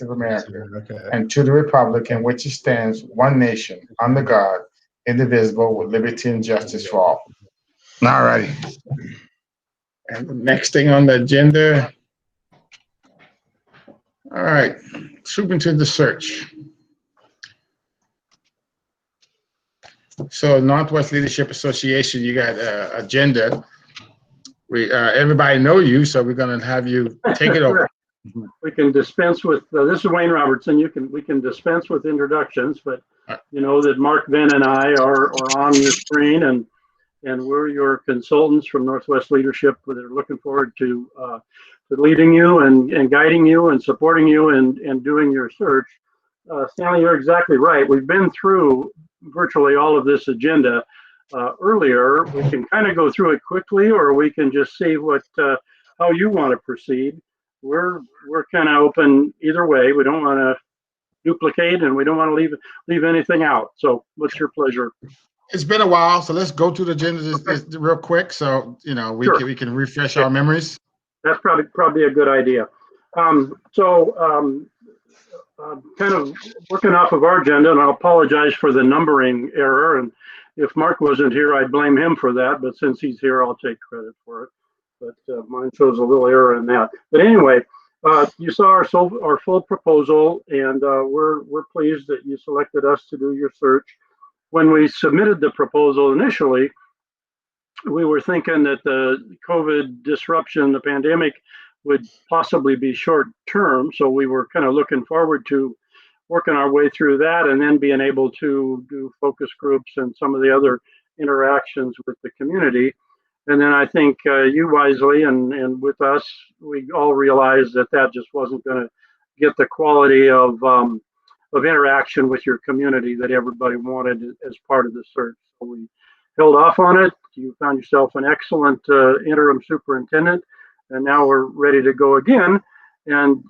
of America, Okay. and to the republic in which it stands, one nation, under God, indivisible, with liberty and justice for all. All righty. And the next thing on the agenda, all right, superintendent search. So Northwest Leadership Association, you got agenda. We everybody know you, so we're going to have you take it over. We can dispense with this is Wayne Robertson. We can dispense with introductions, but you know that Mark Venn and I are on your screen, and we're your consultants from Northwest Leadership. They're looking forward to leading you and guiding you and supporting you and doing your search. Stanley, you're exactly right. We've been through virtually all of this agenda earlier. We can kind of go through it quickly, or we can just see what how you want to proceed. We're kind of open either way. We don't want to duplicate, and we don't want to leave anything out. So, what's your pleasure? It's been a while, so let's go through the agenda real quick, so you know we can refresh our memories. That's probably a good idea. Kind of working off of our agenda, and I'll apologize for the numbering error. And if Mark wasn't here, I'd blame him for that. But since he's here, I'll take credit for it. But mine shows a little error in that. But anyway, you saw our full proposal, and we're pleased that you selected us to do your search. When we submitted the proposal initially, we were thinking that the COVID disruption, the pandemic, would possibly be short term. So we were kind of looking forward to working our way through that and then being able to do focus groups and some of the other interactions with the community. And then I think you wisely and with us, we all realized that just wasn't going to get the quality of interaction with your community that everybody wanted as part of the search. So we held off on it. You found yourself an excellent interim superintendent, and now we're ready to go again. And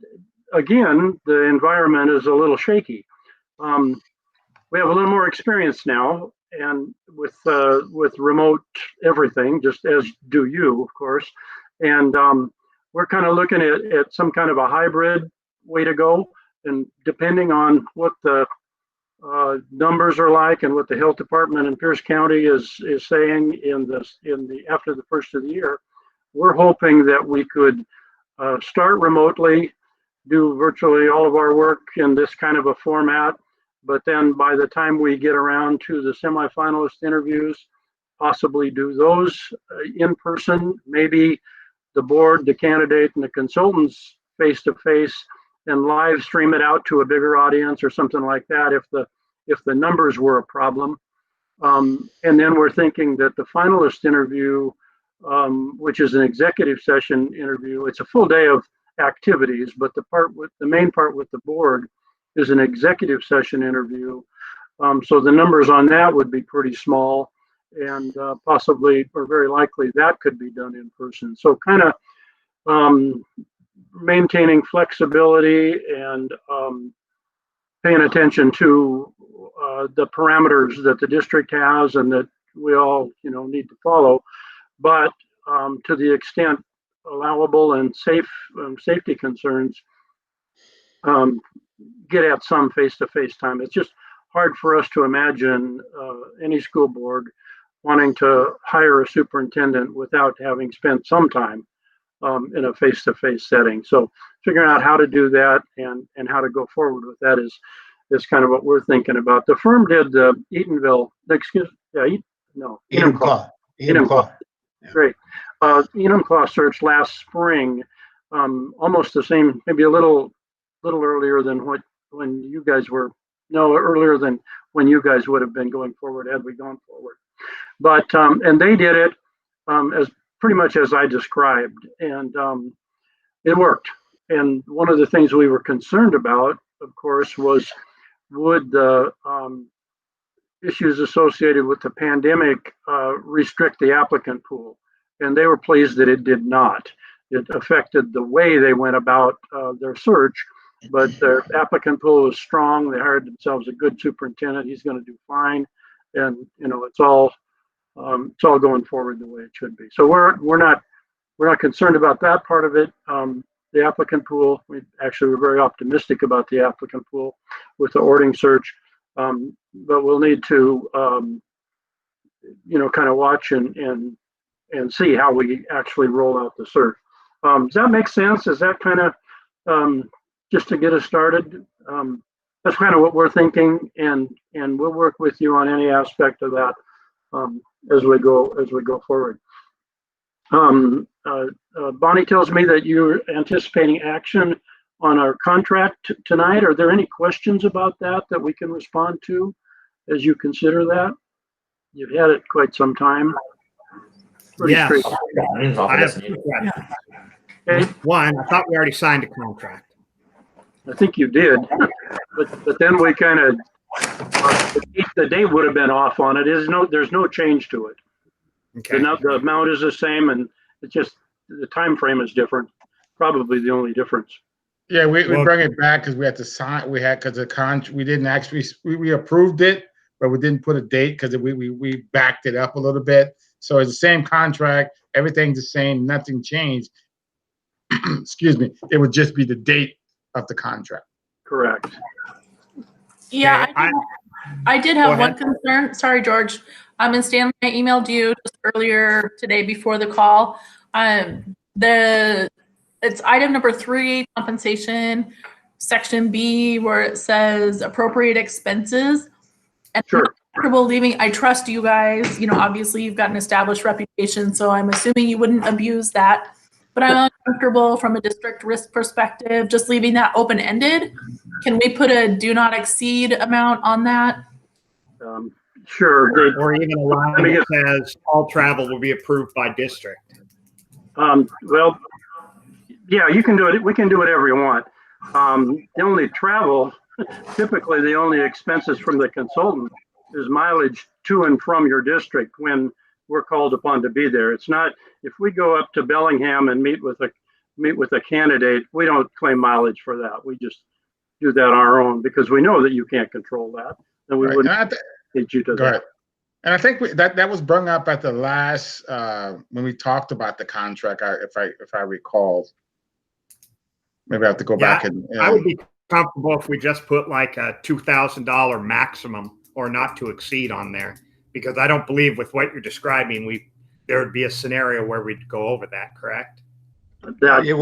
again, the environment is a little shaky. We have a little more experience now, and with remote everything, just as do you, of course. And we're kind of looking at some kind of a hybrid way to go. And depending on what the numbers are like and what the health department in Pierce County is saying after the first of the year, we're hoping that we could start remotely, do virtually all of our work in this kind of a format, but then by the time we get around to the semifinalist interviews, possibly do those in person, maybe the board, the candidate, and the consultants face to face, and live stream it out to a bigger audience or something like that if the numbers were a problem. And then we're thinking that the finalist interview, which is an executive session interview, it's a full day of activities, but the main part with the board is an executive session interview. So the numbers on that would be pretty small, and possibly or very likely that could be done in person. So kind of maintaining flexibility and paying attention to the parameters that the district has and that we all need to follow, but to the extent allowable and safety concerns, get at some face-to-face time. It's just hard for us to imagine any school board wanting to hire a superintendent without having spent some time in a face-to-face setting. So figuring out how to do that and how to go forward with that is kind of what we're thinking about. The firm did the Enumclaw. Great. Enumclaw search last spring, almost the same, maybe a little earlier than when you guys were. No, earlier than when you guys would have been going forward had we gone forward. But and they did it as pretty much as I described, and it worked. And one of the things we were concerned about, of course, was would the issues associated with the pandemic restrict the applicant pool? And they were pleased that it did not. It affected the way they went about their search, but their applicant pool was strong. They hired themselves a good superintendent. He's going to do fine, and it's all going forward the way it should be. So we're not concerned about that part of it. the applicant pool. We actually were very optimistic about the applicant pool with the Ording search, but we'll need to, kind of watch and see how we actually roll out the search. Does that make sense? Is that kind of just to get us started? That's kind of what we're thinking, and we'll work with you on any aspect of that as we go forward. Bonnie tells me that you're anticipating action on our contract tonight. Are there any questions about that we can respond to as you consider that? You've had it quite some time. Pretty Yes. straight. I have two questions. Okay, One, I thought we already signed a contract. I think you did, but then we kind of the date would have been off on it. There's no change to it. Okay. The amount is the same, and it's just the time frame is different. Probably the only difference. Yeah, we Well- bring it back because we had to sign. We had because we didn't actually we approved it, but we didn't put a date because we backed it up a little bit. So it's the same contract. Everything's the same. Nothing changed. Excuse me. It would just be the date of the contract. Correct. Yeah, Okay, I did Go have one ahead. concern. Sorry, George. And Stanley, I emailed you just earlier today before the call. It's item number 3, compensation, section B, where it says appropriate expenses. And Sure. I'm comfortable leaving. I trust you guys. Obviously you've got an established reputation, so I'm assuming you wouldn't abuse that. But I'm uncomfortable from a district risk perspective, just leaving that open-ended. Can we put a do not exceed amount on that? Sure. Or even a line that says all travel will be approved by district. Well, yeah, you can do it. We can do whatever you want. The only travel, typically the only expenses from the consultant is mileage to and from your district when we're called upon to be there. It's not, if we go up to Bellingham and meet with a candidate, we don't claim mileage for that. We just do that on our own because we know that you can't control that, and we Right. wouldn't And get you to go that. ahead. And I think that was brought up at the last when we talked about the contract. If I recall, maybe I have to go back and. I would be comfortable if we just put like a $2,000 maximum or not to exceed on there, because I don't believe with what you're describing, there would be a scenario where we'd go over that, correct? That, You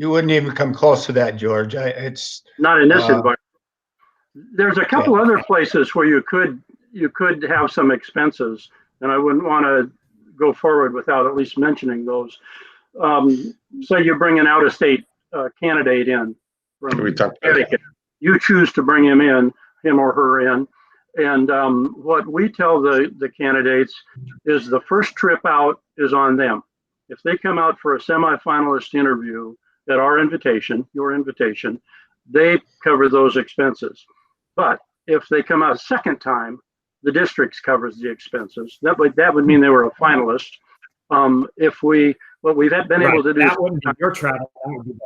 wouldn't even come close to that, George. It's not in this Uh, environment. There's a couple other places where you could have some expenses, and I wouldn't want to go forward without at least mentioning those. Say you bring an out-of-state candidate in from We talked about that. Connecticut. You choose to bring him or her in, and what we tell the candidates is the first trip out is on them. If they come out for a semifinalist interview at our invitation, your invitation, they cover those expenses. But if they come out a second time, the district covers the expenses. That would mean they were a finalist. What we've been able to do. That wouldn't be your travel. That would be theirs.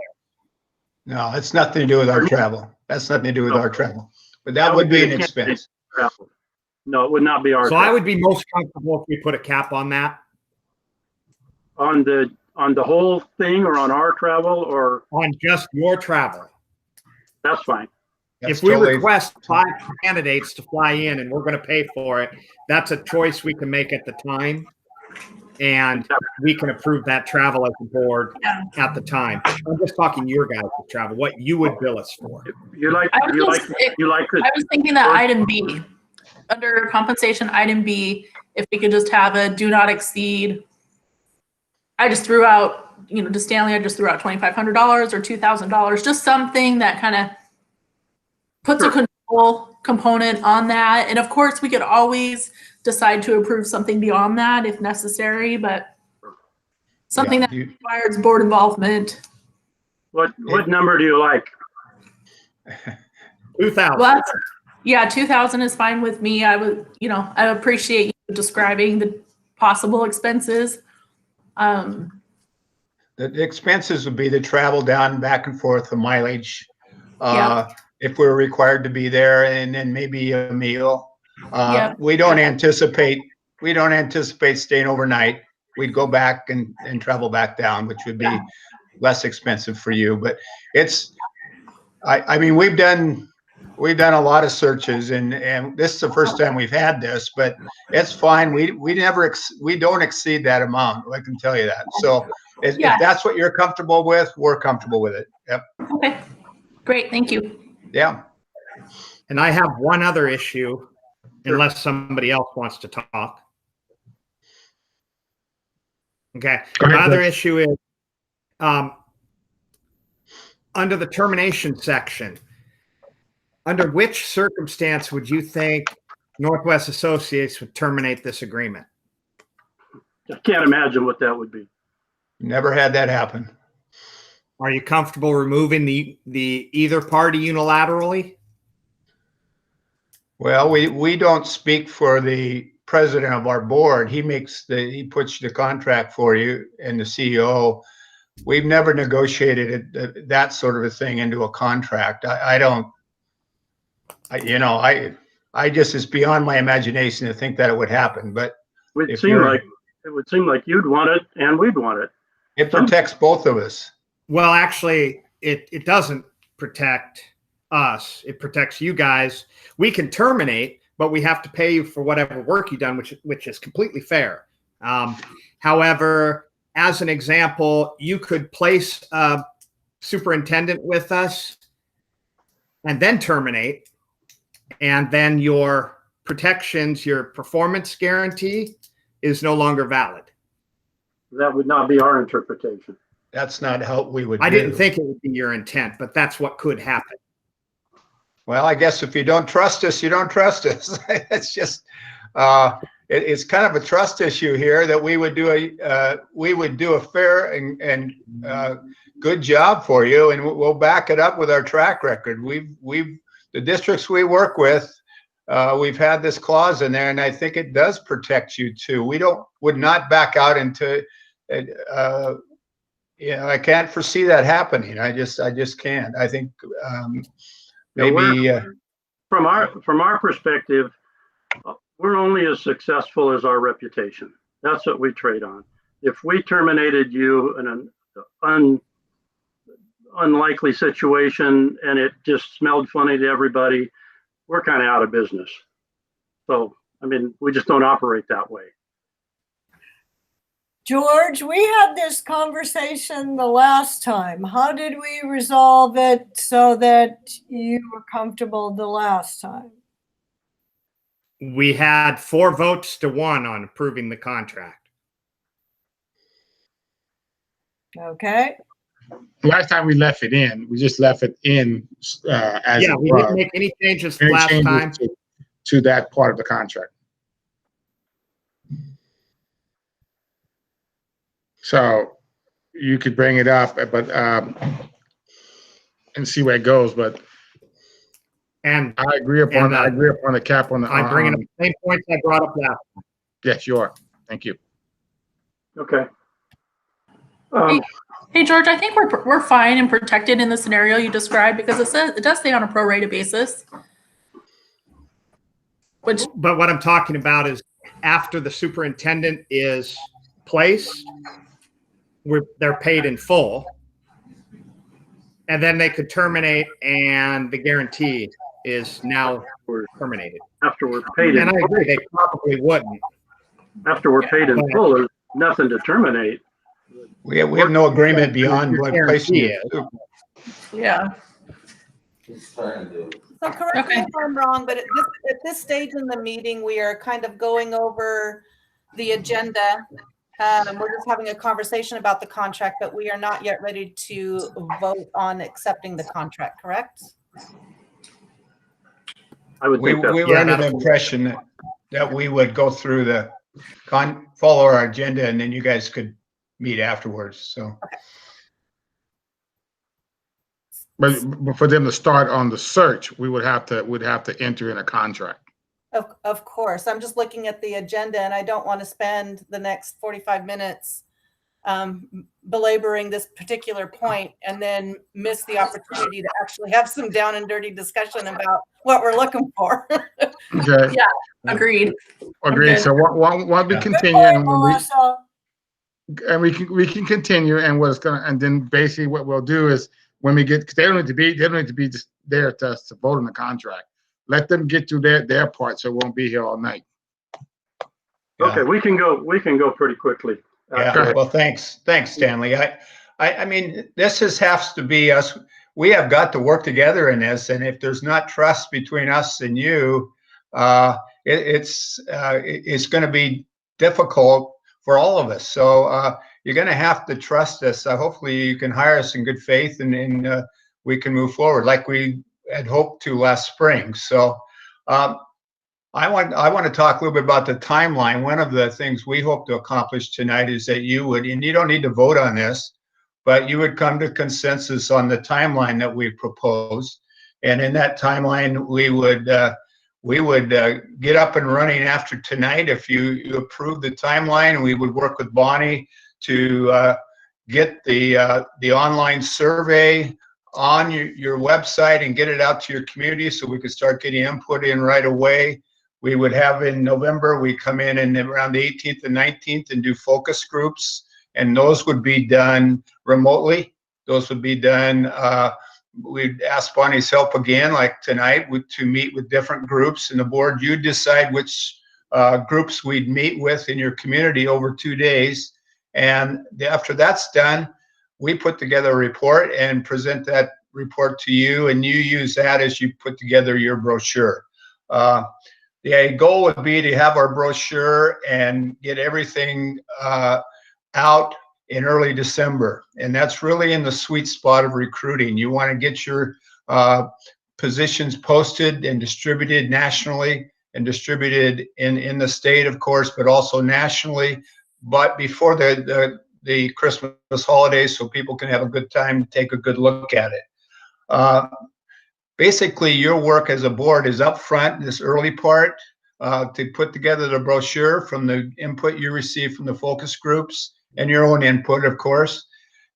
no, it's nothing to do with our travel. That's nothing to do with our travel. But that would be an expense. Travel. No, it would not be our. So I would be most comfortable if we put a cap on that. On the whole thing, or on our travel, or On just your travel. that's fine. That's If we totally- request 5 candidates to fly in and we're going to pay for it, that's a choice we can make at the time. And we can approve that travel as a board at the time. I'm just talking your guys' travel, what you would bill us for. You like I was it. I was thinking that item B, under compensation item B, if we could just have a do not exceed. I just threw out, to Stanley, I just threw out $2,500 or $2,000, just something that kind of puts a control component on that. And of course, we could always decide to approve something beyond that if necessary, but something Yeah, that requires board involvement. What number do you like? 2,000. Well, 2,000 is fine with me. I would, I appreciate you describing the possible expenses. The expenses would be the travel down, back and forth, the mileage. Yep. If we're required to be there, and then maybe a meal. Yep. We don't anticipate staying overnight. We'd go back and travel back down, which would be less expensive for you, but I mean, we've done a lot of searches and this is the first time we've had this, but it's fine. We don't exceed that amount. I can tell you that. So if that's what you're comfortable with, we're comfortable with it. Yep. Okay, great, thank you. Yeah. And I have one other issue, unless somebody else wants to talk. Okay. Go ahead, My other Chris. issue is under the termination section. Under which circumstance would you think Northwest Associates would terminate this agreement? I can't imagine what that would be. Never had that happen. Are you comfortable removing the either party unilaterally? Well, we don't speak for the president of our board. He puts the contract for you and the CEO. We've never negotiated that sort of a thing into a contract. I just, it's beyond my imagination to think that it would happen, but It would seem like you'd want it and we'd want it. it protects both of us. Well, actually, it doesn't protect us. It protects you guys. We can terminate, but we have to pay you for whatever work you've done, which is completely fair. However, as an example, you could place a superintendent with us and then terminate, and then your protections, your performance guarantee is no longer valid. That would not be our interpretation. That's not how we would I do. didn't think it would be your intent, but that's what could happen. Well, I guess if you don't trust us, you don't trust us. It's just, it's kind of a trust issue here that we would do a fair and good job for you, and we'll back it up with our track record. The districts we work with, we've had this clause in there, and I think it does protect you too. Would not back out into, I can't foresee that happening. I just can't. I think maybe from our perspective, we're only as successful as our reputation. That's what we trade on. If we terminated you in an unlikely situation and it just smelled funny to everybody, we're kind of out of business. So, I mean, we just don't operate that way. George, we had this conversation the last time. How did we resolve it so that you were comfortable the last time? We had 4 votes to 1 on approving the contract. Okay. Last time we left it in, we just left it in as Yeah, it we was. didn't make any changes Any last changes time. to that part of the contract. So you could bring it up, but and see where it goes. But And I agree upon the cap on the. I'm bringing up the same points I brought up last time. Yes, you are. Thank you. Okay. Hey, George, I think we're fine and protected in the scenario you described because it does stay on a prorated basis. Which, But what I'm talking about is after the superintendent is placed, they're paid in full. And then they could terminate and the guarantee is now terminated. After we're paid in And I full, agree, they probably wouldn't. after we're paid in full, there's nothing to terminate. we have no agreement beyond Your what placing guarantee it. yeah. So correct me Okay. if I'm wrong, but at this stage in the meeting, we are kind of going over the agenda. We're just having a conversation about the contract, but we are not yet ready to vote on accepting the contract, correct? I would We think that's were under the impression that we would go through follow our agenda, and then you guys could meet afterwards, so. But for them to start on the search, would have to enter in a contract. Of course. I'm just looking at the agenda and I don't want to spend the next 45 minutes belaboring this particular point and then miss the opportunity to actually have some down and dirty discussion about what we're looking for. Okay. Agreed. Agreed. Okay. So why we Yeah. continue and when we, Melissa, and we can continue, and what's gonna, and then basically what we'll do is when we get, 'cause they don't need to be just there to vote on the contract. Let them get through their part, so it won't be here all night. Okay, we can go pretty quickly. Yeah, well, thanks, Stanley. I mean, has to be us. We have got to work together in this, and if there's not trust between us and you, it's going to be difficult for all of us. So you're going to have to trust us. Hopefully, you can hire us in good faith, and we can move forward like we had hoped to last spring. So. I want to talk a little bit about the timeline. One of the things we hope to accomplish tonight is that you would, and you don't need to vote on this, but you would come to consensus on the timeline that we proposed. And in that timeline, we would get up and running after tonight. If you approve the timeline, we would work with Bonnie to get the online survey on your website and get it out to your community so we could start getting input in right away. We would have in November, we come in and around the 18th and 19th and do focus groups, and those would be done remotely. Those would be done, we'd ask Bonnie's help again, like tonight, to meet with different groups, and the board, you decide which groups we'd meet with in your community over 2 days. And after that's done, we put together a report and present that report to you, and you use that as you put together your brochure. The goal would be to have our brochure and get everything out in early December. And that's really in the sweet spot of recruiting. You want to get your positions posted and distributed nationally and distributed in the state, of course, but also nationally, but before the Christmas holidays, so people can have a good time to take a good look at it. Basically, your work as a board is up front in this early part to put together the brochure from the input you receive from the focus groups and your own input, of course.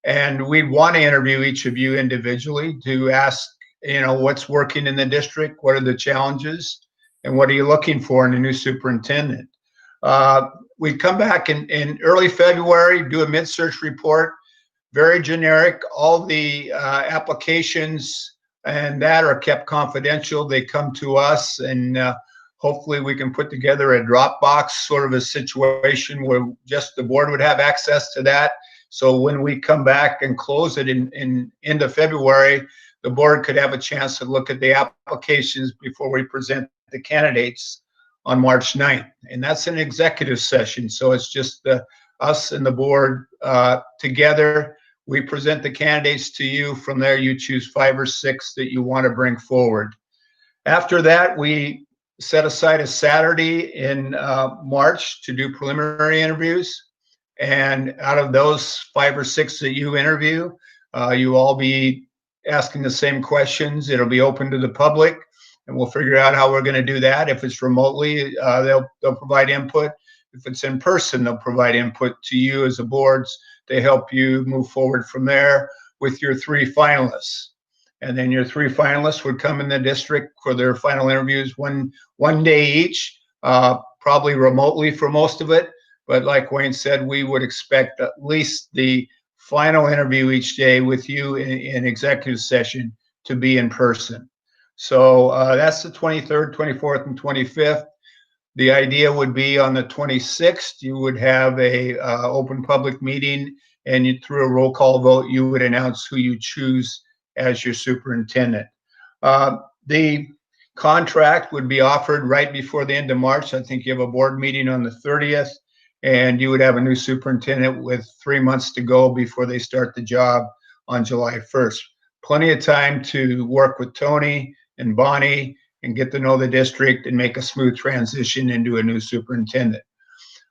And we'd want to interview each of you individually to ask, what's working in the district, what are the challenges, and what are you looking for in a new superintendent. We'd come back in early February, do a mid-search report, very generic. All the applications and that are kept confidential. They come to us, and hopefully we can put together a Dropbox sort of a situation where just the board would have access to that. So when we come back and close it in end of February, the board could have a chance to look at the applications before we present the candidates on March 9th. And that's an executive session. So it's just us and the board together. We present the candidates to you. From there, you choose 5 or 6 that you want to bring forward. After that, we set aside a Saturday in March to do preliminary interviews. And out of those 5 or 6 that you interview, you all be asking the same questions. It'll be open to the public, and we'll figure out how we're going to do that. If it's remotely, they'll provide input. If it's in person, they'll provide input to you as a boards to help you move forward from there with your 3 finalists. And then your 3 finalists would come in the district for their final interviews one day each, probably remotely for most of it. But like Wayne said, we would expect at least the final interview each day with you in executive session to be in person. So that's the 23rd, 24th, and 25th. The idea would be on the 26th, you would have a open public meeting, and through a roll call vote, you would announce who you choose as your superintendent. The contract would be offered right before the end of March. I think you have a board meeting on the 30th, and you would have a new superintendent with 3 months to go before they start the job on July 1st. Plenty of time to work with Tony and Bonnie and get to know the district and make a smooth transition into a new superintendent.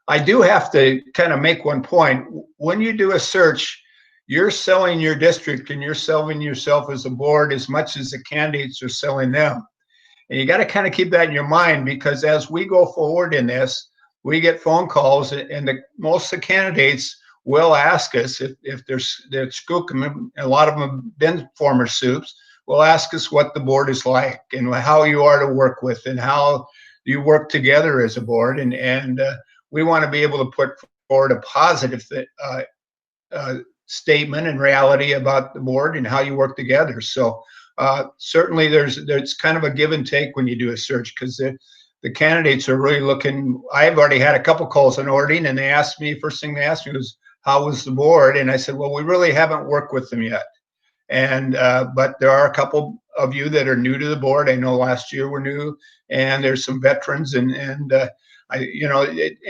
I do have to kind of make one point. When you do a search, you're selling your district and you're selling yourself as a board as much as the candidates are selling them. And you got to kind of keep that in your mind, because as we go forward in this, we get phone calls, and most of the candidates will ask us if they're skookum, a lot of them have been former soups, will ask us what the board is like and how you are to work with and how you work together as a board. And we want to be able to put forward a positive statement and reality about the board and how you work together. So certainly there's kind of a give and take when you do a search, because the candidates are really looking. I've already had a couple calls on Ordine, and they asked me, first thing they asked me was, how was the board? And I said, well, we really haven't worked with them yet. And but there are a couple of you that are new to the board. I know last year were new, and there's some veterans, and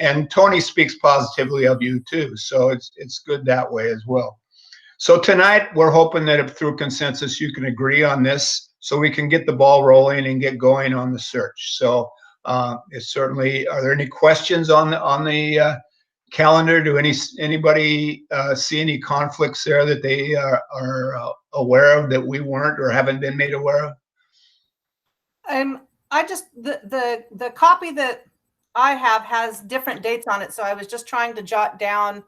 and Tony speaks positively of you too. So it's good that way as well. So tonight we're hoping that if through consensus you can agree on this, so we can get the ball rolling and get going on the search. So it's certainly. Are there any questions on the calendar? Do anybody see any conflicts there that they are aware of that we weren't or haven't been made aware of? I just the copy that I have has different dates on it, so I was just trying to jot down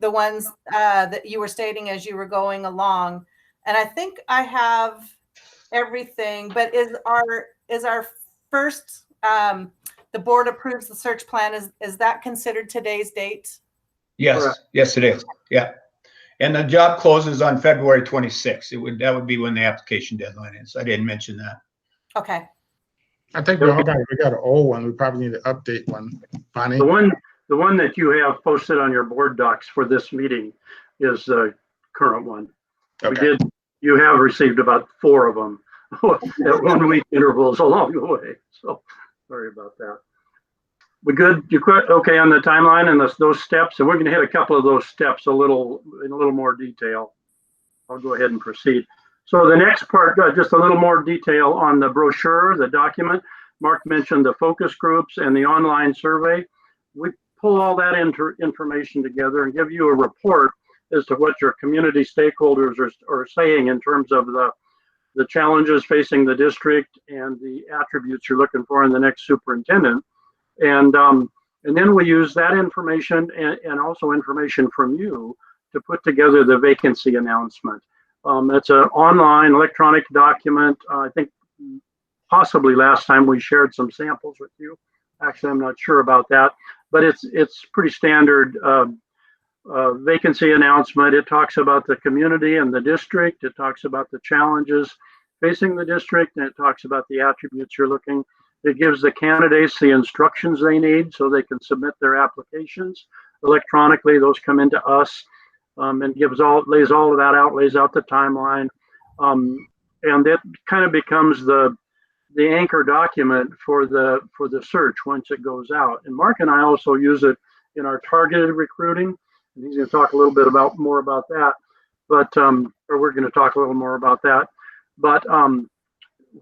the ones that you were stating as you were going along, and I think I have everything. But is our first the board approves the search plan, is that considered today's date? Yes, Correct. yes, it is. Yeah, and the job closes on February 26th. That would be when the application deadline is. I didn't mention that. Okay. I think we got an old one. We probably need to update one. Bonnie? The one that you have posted on your board docs for this meeting is the current one. Okay. You have received about 4 of them at 1 week intervals along the way. So sorry about that. We good? You okay on the timeline and those steps? And we're going to hit a couple of those steps in a little more detail. I'll go ahead and proceed. So the next part, just a little more detail on the brochure, the document. Mark mentioned the focus groups and the online survey. We pull all that information together and give you a report as to what your community stakeholders are saying in terms of the challenges facing the district and the attributes you're looking for in the next superintendent. And then we use that information and also information from you to put together the vacancy announcement. It's an online electronic document. I think possibly last time we shared some samples with you. Actually, I'm not sure about that, but it's pretty standard vacancy announcement. It talks about the community and the district. It talks about the challenges facing the district, and it talks about the attributes you're looking. It gives the candidates the instructions they need so they can submit their applications electronically. Those come into us. And lays all of that out, lays out the timeline, and it kind of becomes the anchor document for the search once it goes out. And Mark and I also use it in our targeted recruiting, and he's going to talk a little bit more about that. But or we're going to talk a little more about that. But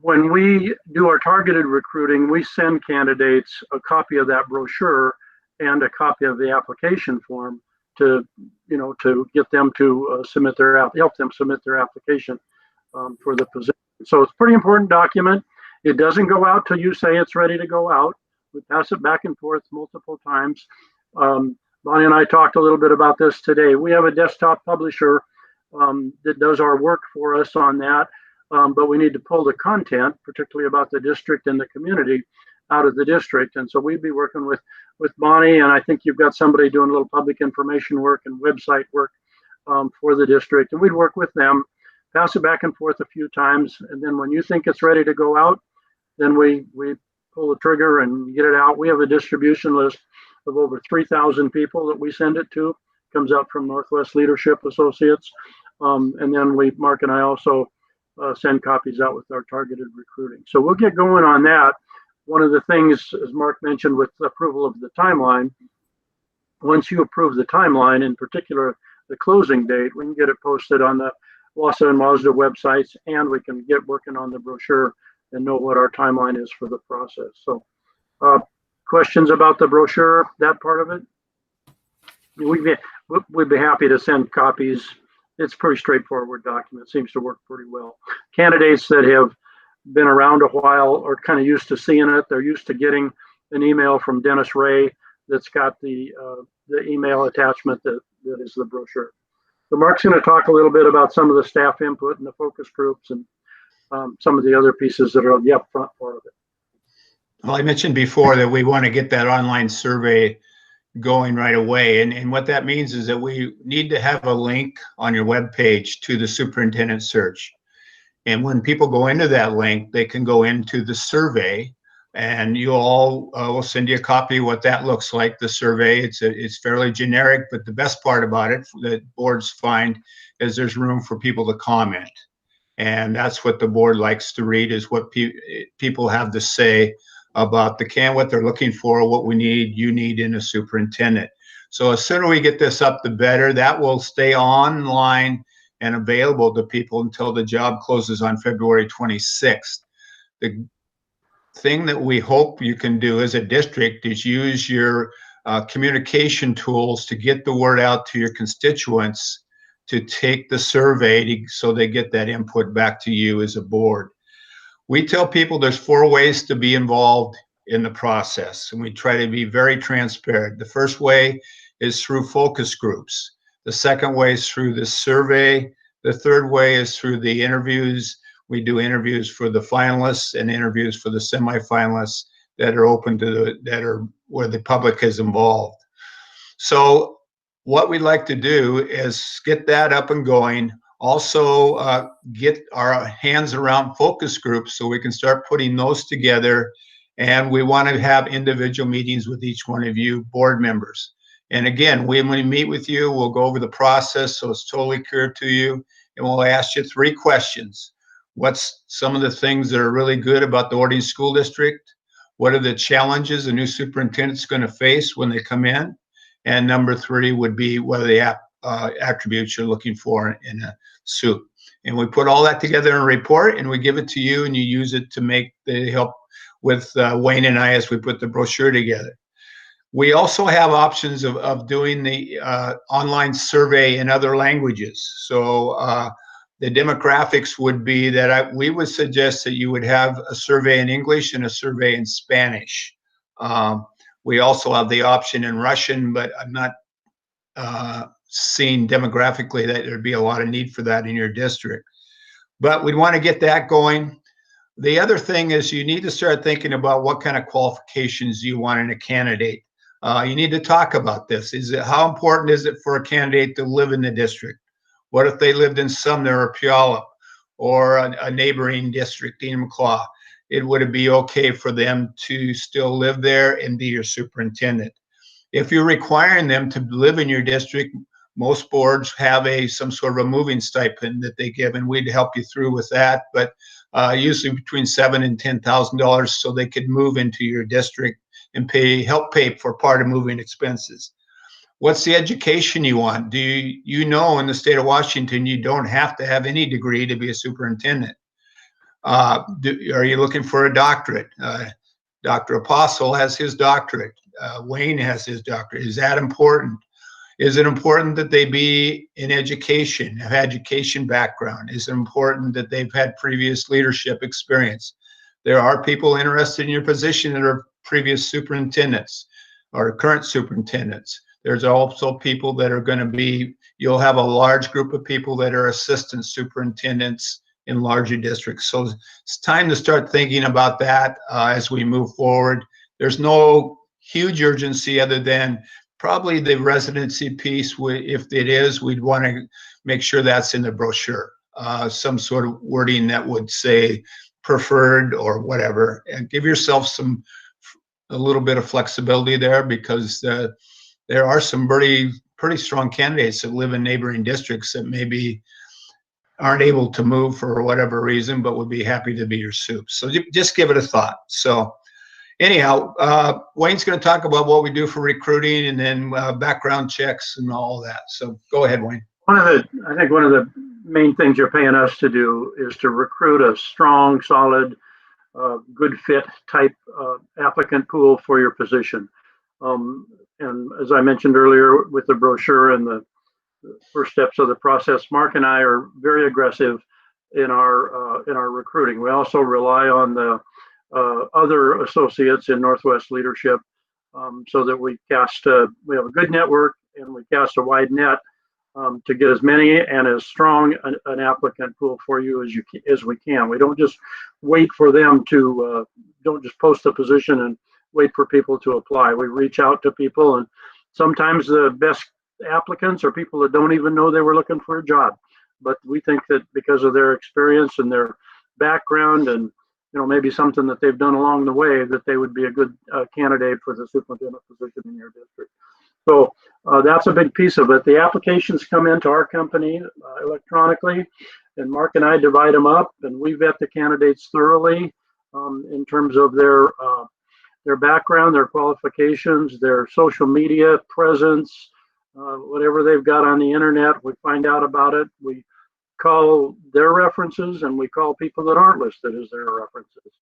when we do our targeted recruiting, we send candidates a copy of that brochure and a copy of the application form to get them to help them submit their application for the position. So it's a pretty important document. It doesn't go out till you say it's ready to go out. We pass it back and forth multiple times. Bonnie and I talked a little bit about this today. We have a desktop publisher that does our work for us on that, but we need to pull the content, particularly about the district and the community, out of the district. And so we'd be working with Bonnie, and I think you've got somebody doing a little public information work and website work for the district. And we'd work with them, pass it back and forth a few times. And then when you think it's ready to go out, then we pull the trigger and get it out. We have a distribution list of over 3,000 people that we send it to. It comes out from Northwest Leadership Associates. And then Mark and I also send copies out with our targeted recruiting. So we'll get going on that. One of the things, as Mark mentioned, with approval of the timeline, once you approve the timeline, in particular the closing date, we can get it posted on the WASA and Mazda websites, and we can get working on the brochure and know what our timeline is for the process. So questions about the brochure, that part of it? We'd be happy to send copies. It's a pretty straightforward document. It seems to work pretty well. Candidates that have been around a while are kind of used to seeing it. They're used to getting an email from Dennis Ray that's got the email attachment that is the brochure. So Mark's going to talk a little bit about some of the staff input and the focus groups and some of the other pieces that are on the upfront part of it. Well, I mentioned before that we want to get that online survey going right away. And what that means is that we need to have a link on your web page to the superintendent search. And when people go into that link, they can go into the survey, and you all will send you a copy of what that looks like. The survey, it's fairly generic, but the best part about it that boards find is there's room for people to comment. And that's what the board likes to read, is what people have to say about what they're looking for, what you need in a superintendent. So the sooner we get this up, the better. That will stay online and available to people until the job closes on February 26th. The thing that we hope you can do as a district is use your communication tools to get the word out to your constituents, to take the survey so they get that input back to you as a board. We tell people there's 4 ways to be involved in the process, and we try to be very transparent. The first way is through focus groups. The second way is through the survey. The third way is through the interviews. We do interviews for the finalists and interviews for the semifinalists that are open to where the public is involved. So what we'd like to do is get that up and going. Also get our hands around focus groups so we can start putting those together. And we want to have individual meetings with each one of you board members. And again, when we meet with you, we'll go over the process so it's totally clear to you. And we'll ask you 3 questions. What's some of the things that are really good about the Orting School District? What are the challenges a new superintendent's going to face when they come in? And number 3 would be what are the attributes you're looking for in a suit. And we put all that together in a report, and we give it to you, and you use it to help with Wayne and I as we put the brochure together. We also have options of doing the online survey in other languages. So the demographics would be that we would suggest that you would have a survey in English and a survey in Spanish. We also have the option in Russian, but I'm not seeing demographically that there'd be a lot of need for that in your district. But we'd want to get that going. The other thing is you need to start thinking about what kind of qualifications you want in a candidate. You need to talk about this. How important is it for a candidate to live in the district? What if they lived in Sumner or Puyallup or a neighboring district, Enumclaw? Would it be okay for them to still live there and be your superintendent? If you're requiring them to live in your district, most boards have some sort of a moving stipend that they give, and we'd help you through with that. But usually between $7,000 and $10,000, so they could move into your district and help pay for part of moving expenses. What's the education you want? Do you know in the state of Washington you don't have to have any degree to be a superintendent? Are you looking for a doctorate? Dr. Apostle has his doctorate. Wayne has his doctorate. Is that important? Is it important that they be in education, have education background? Is it important that they've had previous leadership experience? There are people interested in your position that are previous superintendents or current superintendents. There's also people that are going to be, you'll have a large group of people that are assistant superintendents in larger districts. So it's time to start thinking about that as we move forward. There's no huge urgency other than probably the residency piece. If it is, we'd want to make sure that's in the brochure. Some sort of wording that would say preferred or whatever, and give yourself a little bit of flexibility there, because there are some pretty strong candidates that live in neighboring districts that maybe aren't able to move for whatever reason, but would be happy to be your soup. So just give it a thought. So anyhow, Wayne's going to talk about what we do for recruiting and then background checks and all that. So go ahead, Wayne. I think one of the main things you're paying us to do is to recruit a strong, solid, good fit type applicant pool for your position. And as I mentioned earlier with the brochure and the first steps of the process, Mark and I are very aggressive in our recruiting. We also rely on the other associates in Northwest leadership so that we have a good network and we cast a wide net to get as many and as strong an applicant pool for you as we can. We don't just wait for them to don't just post a position and wait for people to apply. We reach out to people and sometimes the best applicants are people that don't even know they were looking for a job. But we think that because of their experience and their background and, maybe something that they've done along the way, that they would be a good candidate for the superintendent position in your district. So that's a big piece of it. The applications come into our company electronically, and Mark and I divide them up, and we vet the candidates thoroughly in terms of their background, their qualifications, their social media presence, whatever they've got on the internet. We find out about it. We call their references, and we call people that aren't listed as their references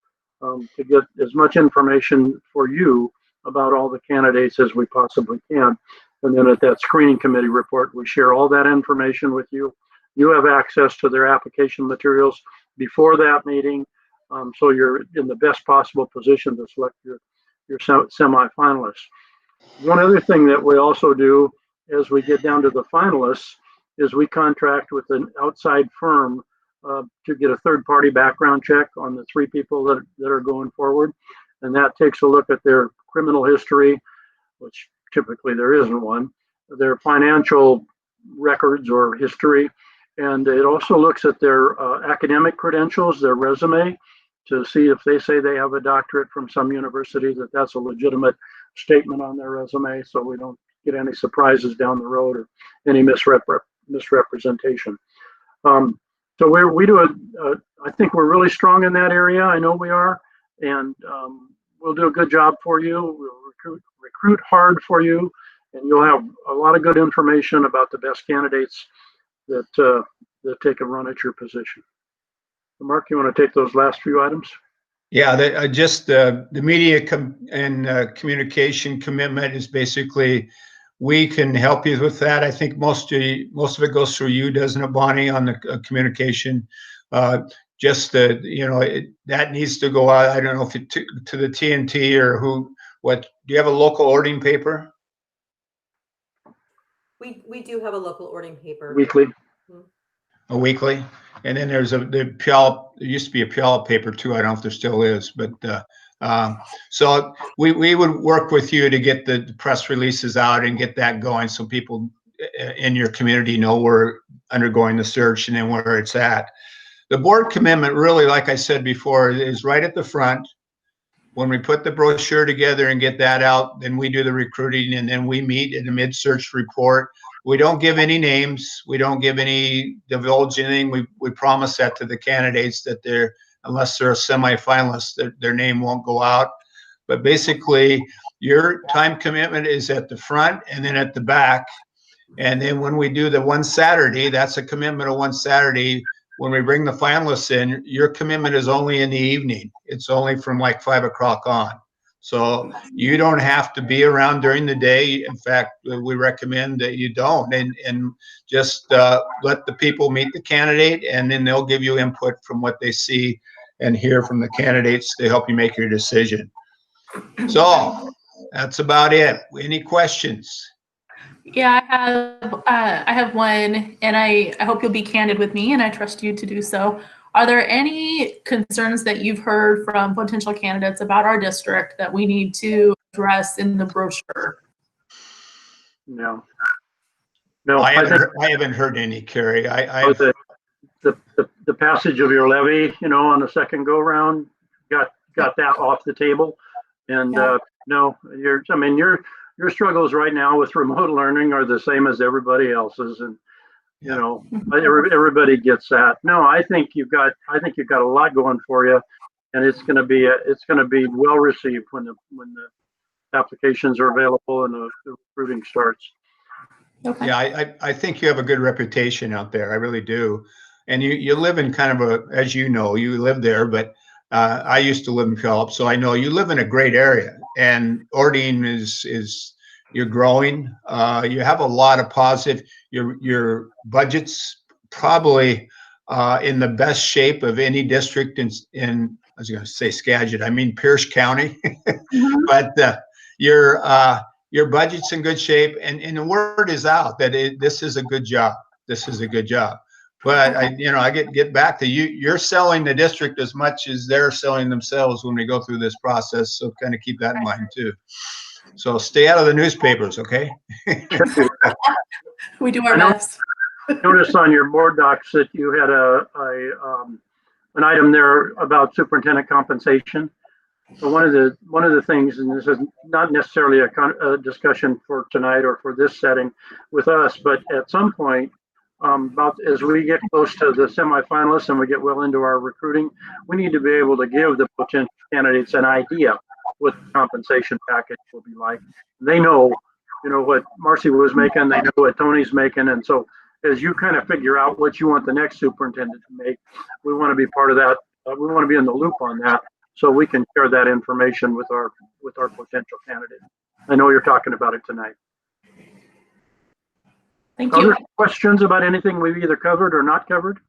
to get as much information for you about all the candidates as we possibly can. And then at that screening committee report, we share all that information with you. You have access to their application materials before that meeting, so you're in the best possible position to select your semifinalists. One other thing that we also do as we get down to the finalists is we contract with an outside firm to get a third-party background check on the 3 people that are going forward. And that takes a look at their criminal history, which typically there isn't one, their financial records or history, and it also looks at their academic credentials, their resume, to see if they say they have a doctorate from some university, that's a legitimate statement on their resume, so we don't get any surprises down the road or any misrepresentation. So we do I think we're really strong in that area. I know we are, and we'll do a good job for you. We'll recruit hard for you, and you'll have a lot of good information about the best candidates that take a run at your position. Mark, you want to take those last few items? Yeah, just the media and communication commitment is basically, we can help you with that. I think most of it goes through you, doesn't it, Bonnie, on the communication? Just that needs to go out. I don't know if it to the TNT or what. Do you have a local ordering paper? We do have a local ordering paper. Weekly. A weekly, and then there's the Puyallup. There used to be a Puyallup paper too. I don't know if there still is, but so we would work with you to get the press releases out and get that going, so people in your community know we're undergoing the search and then where it's at. The board commitment, really, like I said before, is right at the front. When we put the brochure together and get that out, then we do the recruiting, and then we meet in the mid-search report. We don't give any names. We don't divulge anything. We promise that to the candidates that unless they're a semifinalist, their name won't go out. But basically, your time commitment is at the front and then at the back. And then when we do the one Saturday, that's a commitment of one Saturday. When we bring the finalists in, your commitment is only in the evening. It's only from like 5 o'clock on. So you don't have to be around during the day. In fact, we recommend that you don't, and just let the people meet the candidate, and then they'll give you input from what they see and hear from the candidates to help you make your decision. So that's about it. Any questions? Yeah, I have one, and I hope you'll be candid with me, and I trust you to do so. Are there any concerns that you've heard from potential candidates about our district that we need to address in the brochure? No. I haven't heard any, Carrie. The passage of your levy, on the second go round, got that off the table, and no, your struggles right now with remote learning are the same as everybody else's, and everybody gets that. No, I think you've got a lot going for you, and it's going to be well received when the applications are available and the recruiting starts. Okay. Yeah, I think you have a good reputation out there. I really do. And you live in kind of as you know, you live there, but I used to live in Puyallup, so I know you live in a great area, and Orting is you're growing. You have a lot of positive. Your budget's probably in the best shape of any district in I was going to say Skagit. I mean Pierce County, but your budget's in good shape, and the word is out that this is a good job. This is a good job. But I get back to you. You're selling the district as much as they're selling themselves when we go through this process. So kind of keep that in mind too. So stay out of the newspapers, okay? We do our I know. best. Notice on your board docs that you had an item there about superintendent compensation. So one of the things, and this is not necessarily a discussion for tonight or for this setting with us, but at some point, about as we get close to the semifinalists and we get well into our recruiting, we need to be able to give the potential candidates an idea what the compensation package will be like. They know, what Marcy was making, they know what Tony's making, and so as you kind of figure out what you want the next superintendent to make, we want to be part of that. We want to be in the loop on that, so we can share that information with our potential candidates. I know you're talking about it tonight. Thank you. Other questions about anything we've either covered or not covered?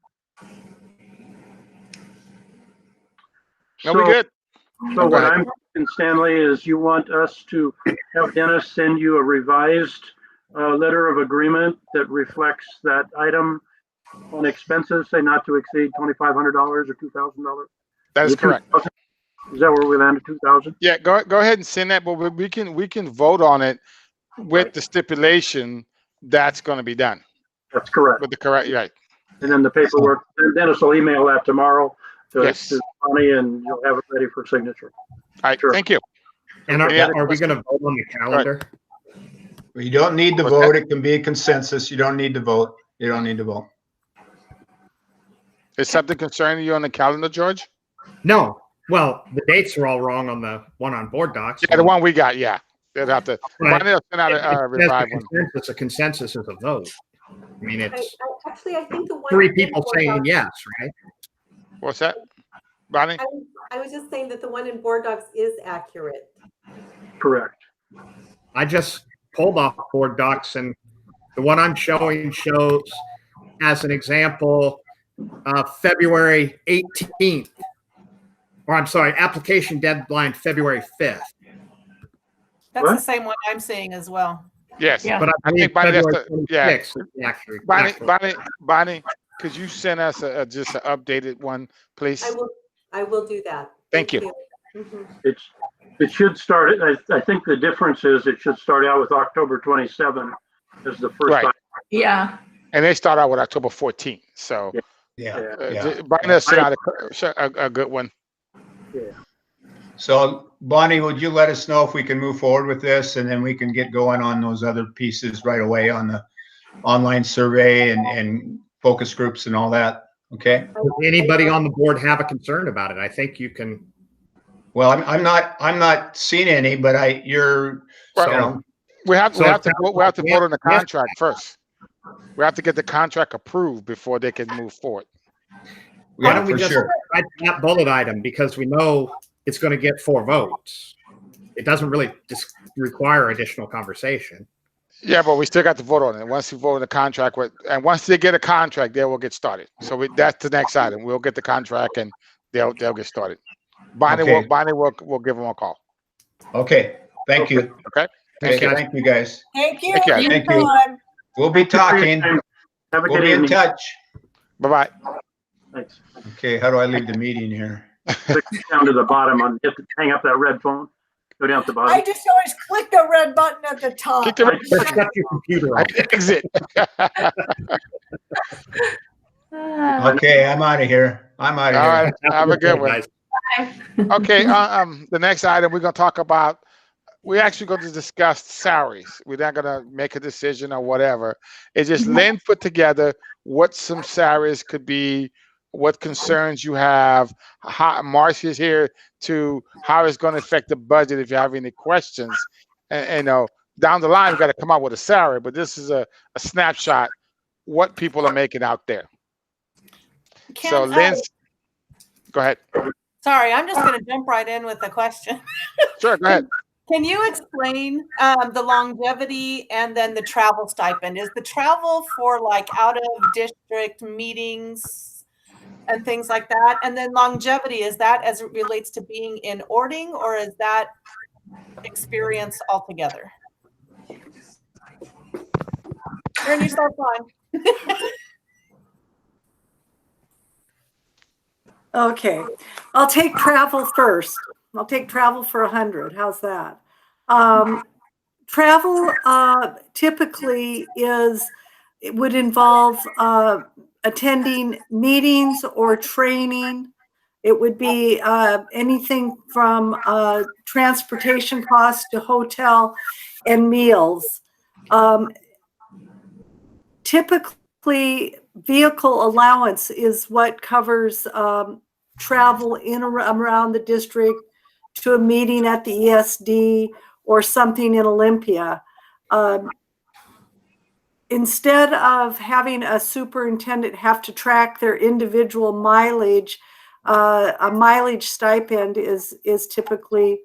No, we good. So what I'm thinking, Stanley, is you want us to have Dennis send you a revised letter of agreement that reflects that item on expenses, say not to exceed $2,500 or $2,000? That is correct. Is that where we landed, 2,000? Yeah, go ahead and send that, but we can vote on it with the stipulation that's going to be done That's correct. with the correct, right? And then the paperwork, and Dennis will email that tomorrow to Yes. Bonnie, and you'll have it ready for signature. All right, Sure. thank you. And Yeah. are we going to vote on the calendar? You don't need to What's that? vote. It can be a consensus. You don't need to vote. You don't need to vote. Is something concerning you on the calendar, George? No. Well, the dates are all wrong on the one on board docs. Yeah, the one we got, yeah. They'll have to, Right. they'll send out a revived one. A consensus is a vote. I mean, it's Actually, I think the one. three people saying yes, right? What's that, Bonnie? I was just saying that the one in board docs is accurate. Correct. I just pulled off board docs, and the one I'm showing shows, as an example, February 18th. Or I'm sorry, application deadline February 5th. That's What? the same one I'm seeing as well. Yes. Yeah. But I I believe think Bonnie, that's February the, yeah. 26th is the actual- Bonnie, could you send us just an updated one, please? I will do that. Thank you. Mhm. It should start, I think the difference is it should start out with October 27 as the first. Right. item. Yeah. And they start out with October 14th, so. Yeah. Bonnie, will send out a good one. Yeah. So Bonnie, would you let us know if we can move forward with this, and then we can get going on those other pieces right away on the online survey and focus groups and all that? Okay. Does anybody on the board have a concern about it? I think you can. Well, I'm not seeing any, but you know, We have to vote on the Yeah. contract first. We have to get the contract approved before they can move forward. Why yeah, don't we for just sure. write that bullet item, because we know it's going to get 4 votes. It doesn't really just require additional conversation. Yeah, but we still got to vote on it. Once we vote on the contract, and once they get a contract, they will get started. So that's the next item. We'll get the contract and they'll get started. Bonnie Okay. will give them a call. Okay. Thank you. Okay. Thanks, guys. Thank you, guys. Thank you. Thank you. Thank you. Anytime. We'll be talking. Have a We'll good be in evening. touch. Bye-bye. Thanks. Okay. How do I leave the meeting here? Click down to the bottom on, hang up that red phone. Go down to the I bottom. just always click the red button at the top. Click the red Let's shut your computer off. Exit. Okay. I'm out of here. I'm out All of here. right. Have a good one. Guys. Okay, the next item we're gonna talk about, we're actually going to discuss salaries. We're not gonna make a decision or whatever. It's just Lynn put together what some salaries could be, what concerns you have. How Marcia's here to how it's gonna affect the budget if you have any questions. And down the line, we gotta come out with a salary, but this is a snapshot what people are making out there. So Ken, Lynn's, go ahead. sorry, I'm just going to jump right in with a question. Sure, go ahead. Can you explain the longevity and then the travel stipend? Is the travel for like out of district meetings and things like that? And then longevity, is that as it relates to being in Ording, or is that experience altogether? Turn yourself on. Okay, I'll take travel first. I'll take travel for 100. How's that? Travel typically it would involve attending meetings or training. It would be anything from transportation costs to hotel and meals. Typically, vehicle allowance is what covers travel in around the district to a meeting at the ESD or something in Olympia. Instead of having a superintendent have to track their individual mileage, a mileage stipend is typically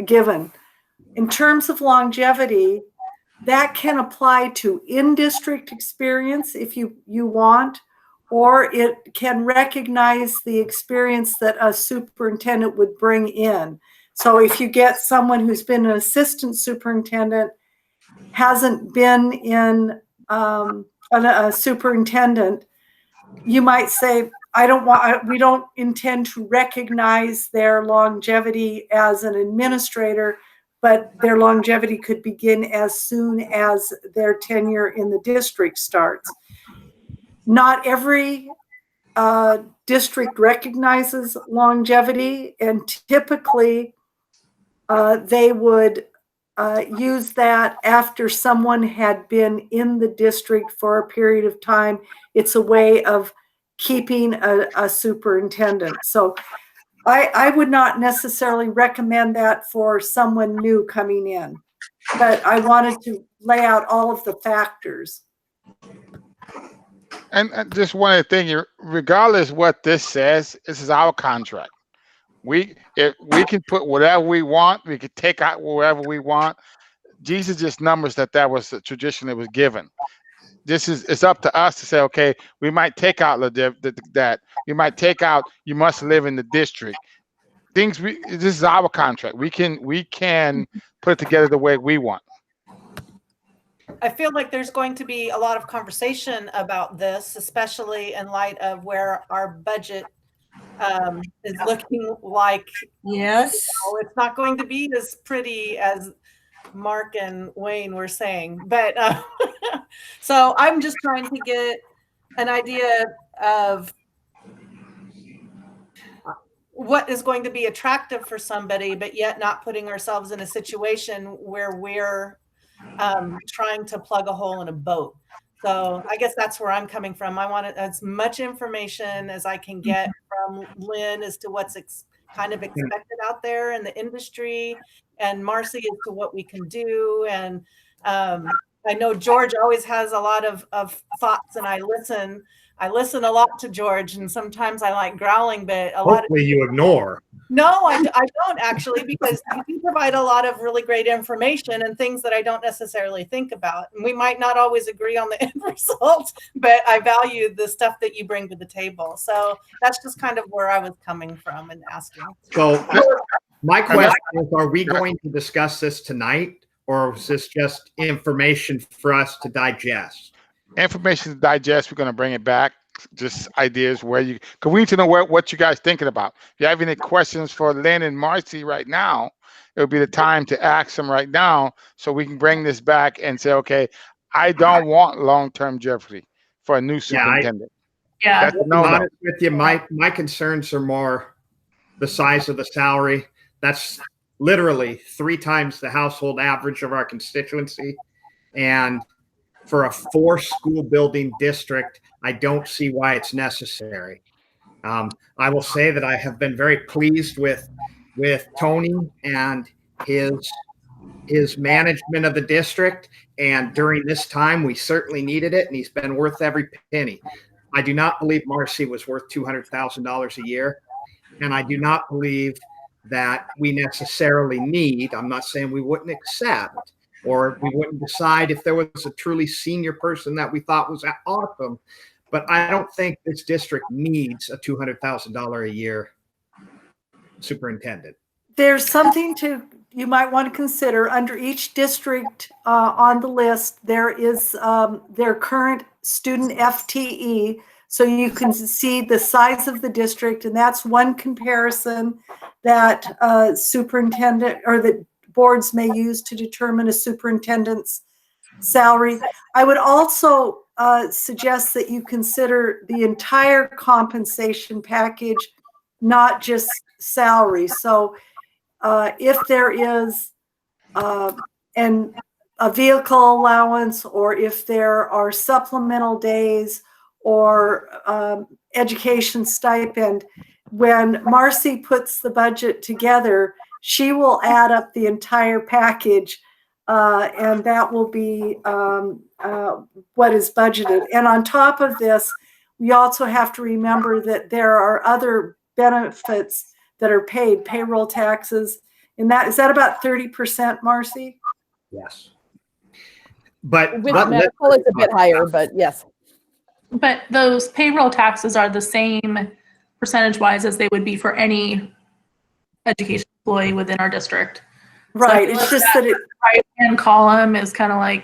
given. In terms of longevity, that can apply to in-district experience if you want, or it can recognize the experience that a superintendent would bring in. So if you get someone who's been an assistant superintendent, hasn't been in a superintendent, you might say, we don't intend to recognize their longevity as an administrator, but their longevity could begin as soon as their tenure in the district starts. Not every district recognizes longevity, and typically they would use that after someone had been in the district for a period of time. It's a way of keeping a superintendent. So I would not necessarily recommend that for someone new coming in, but I wanted to lay out all of the factors. And just one other thing, regardless what this says, this is our contract. We can put whatever we want. We could take out whatever we want. Jesus just numbers that was the tradition that was given. It's up to us to say, okay, we might take out that. We might take out, you must live in the district. This is our contract. We can put it together the way we want. I feel like there's going to be a lot of conversation about this, especially in light of where our budget is looking like. Yes. It's not going to be as pretty as Mark and Wayne were saying, but so I'm just trying to get an idea of what is going to be attractive for somebody, but yet not putting ourselves in a situation where we're trying to plug a hole in a boat. So I guess that's where I'm coming from. I want as much information as I can get from Lynn as to what's kind of expected out there in the industry, and Marcy as to what we can do. And I know George always has a lot of thoughts, and I listen a lot to George, and sometimes I like growling, but hopefully you ignore. No, I don't actually, because you provide a lot of really great information and things that I don't necessarily think about. And we might not always agree on the end result, but I value the stuff that you bring to the table. So that's just kind of where I was coming from and asking. So my question is, are we going to discuss this tonight, or is this just information for us to digest? Information to digest. We're going to bring it back. Just ideas because we need to know what you guys thinking about. If you have any questions for Lynn and Marcy right now, it would be the time to ask them right now, so we can bring this back and say, okay, I don't want long-term jeopardy for a new superintendent. Yeah. To be honest with you, my concerns are more the size of the salary. That's literally 3 times the household average of our constituency, and for a 4-school building district, I don't see why it's necessary. I will say that I have been very pleased with Tony and his management of the district. And during this time, we certainly needed it, and he's been worth every penny. I do not believe Marcy was worth $200,000 a year. And I do not believe that we necessarily need, I'm not saying we wouldn't accept, or we wouldn't decide if there was a truly senior person that we thought was awesome. But I don't think this district needs a $200,000 a year superintendent. There's something you might want to consider. Under each district on the list, there is their current student FTE. So you can see the size of the district, and that's one comparison that superintendent or the boards may use to determine a superintendent's salary. I would also suggest that you consider the entire compensation package, not just salary. So if there is a vehicle allowance, or if there are supplemental days or education stipend, when Marcy puts the budget together, she will add up the entire package, and that will be what is budgeted. And on top of this, we also have to remember that there are other benefits that are paid, payroll taxes, and is that about 30%, Marcy? Yes. But With medical, it's a bit higher, but yes. But those payroll taxes are the same percentage-wise as they would be for any education employee within our district. Right. It's just that it. Right-hand column is kind of like.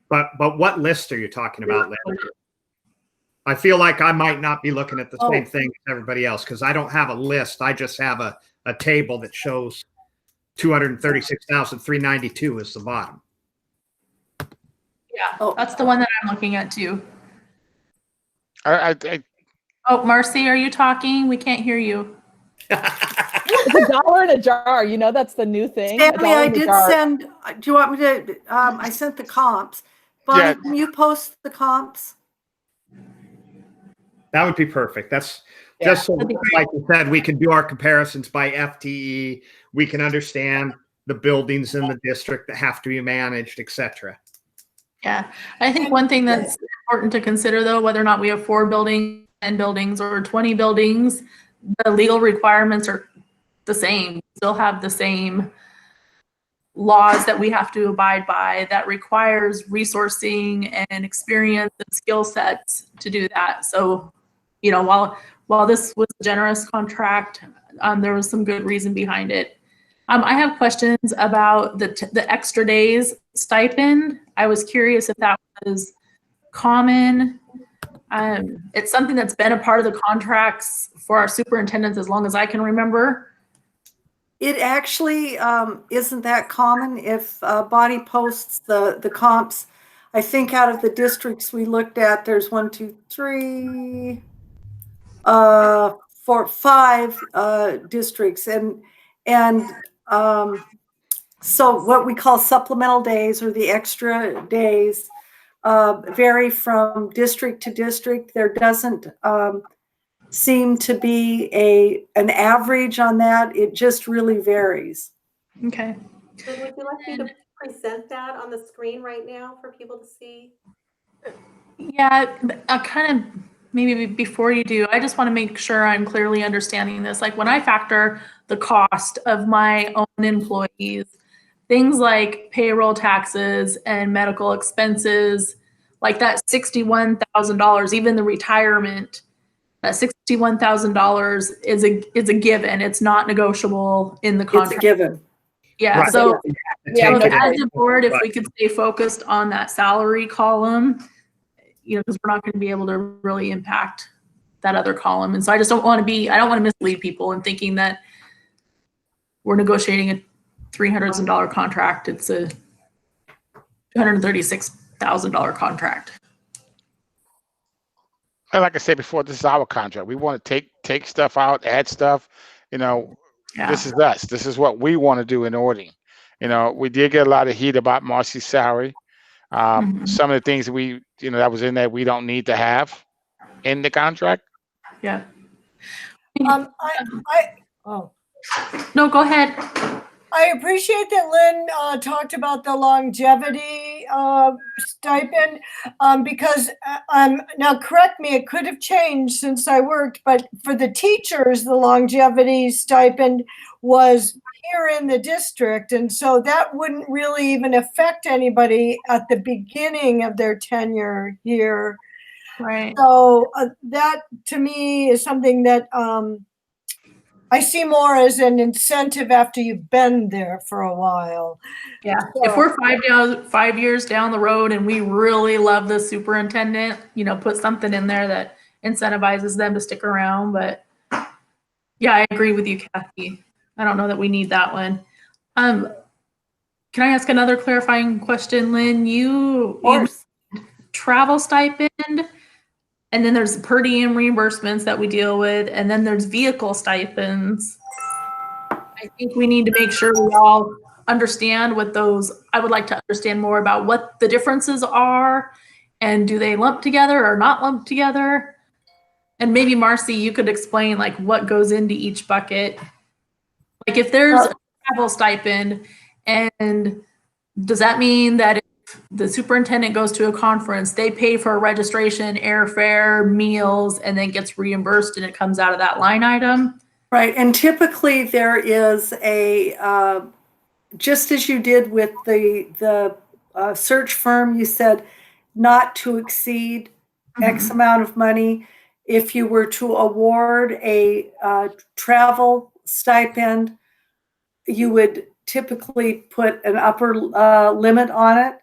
But what list are you talking about, Lynn? I feel like I might not be looking at the same thing as everybody else, because I don't have a list. I just have a table that shows 236,392 is the bottom. Yeah, that's the one that I'm looking at too. I Oh, Marcy, are you talking? We can't hear you. It's $1 in a jar. You know, that's the new thing. Stanley, $1 I in a did jar. send, do you want me to, I sent the comps. Bonnie, Yeah. can you post the comps? That would be perfect. That's just so, like you said, we can do our comparisons by FTE. We can understand the buildings in the district that have to be managed, etc. Yeah, I think one thing that's important to consider, though, whether or not we have 4 buildings, 10 buildings, or 20 buildings, the legal requirements are the same. We still have the same laws that we have to abide by that requires resourcing and experience and skill sets to do that. So, you know, while this was a generous contract, there was some good reason behind it. I have questions about the extra days stipend. I was curious if that was common. It's something that's been a part of the contracts for our superintendents as long as I can remember. It actually isn't that common. If Bonnie posts the comps, I think out of the districts we looked at, there's 4, 5 districts, and so what we call supplemental days, or the extra days, vary from district to district. There doesn't seem to be an average on that. It just really varies. Okay. So would you like me to present that on the screen right now for people to see? Yeah, I kind of, maybe before you do, I just want to make sure I'm clearly understanding this. Like when I factor the cost of my own employees, things like payroll taxes and medical expenses, like that $61,000, even the retirement, that $61,000 is a given. It's not negotiable in the It's contract. a given. Yeah, Right. so Yeah, so no, as a board, if we could stay focused on that salary column, you know, because we're not going to be able to really impact that other column. And so I just don't want to mislead people in thinking that we're negotiating a $300,000 contract. It's a $236,000 contract. And like I said before, this is our contract. We want to take stuff out, add stuff. You know, Yeah. this is us. This is what we want to do in ordering. You know, we did get a lot of heat about Marcy's salary. Mhm. Some of the things that was in there, we don't need to have in the contract. Yeah. Oh, No, go ahead. I appreciate that Lynn talked about the longevity stipend because now correct me, it could have changed since I worked, but for the teachers, the longevity stipend was here in the district. And so that wouldn't really even affect anybody at the beginning of their tenure here. Right. So that to me is something that I see more as an incentive after you've been there for a while. Yeah. If we're 5 years down the road and we really love the superintendent, you know, put something in there that incentivizes them to stick around. But yeah, I agree with you, Kathy. I don't know that we need that one. can I ask another clarifying question, Lynn? You Of course. travel stipend, and then there's per diem reimbursements that we deal with, and then there's vehicle stipends. I think we need to make sure we all understand what those, I would like to understand more about what the differences are, and do they lump together or not lump together? And maybe Marcy, you could explain like what goes into each bucket. Like if there's a travel stipend, and does that mean that if the superintendent goes to a conference, they pay for registration, airfare, meals, and then gets reimbursed and it comes out of that line item? Right, and typically there is a, just as you did with the search firm, you said not to exceed X amount of money. If you were to award a travel stipend, you would typically put an upper limit on it.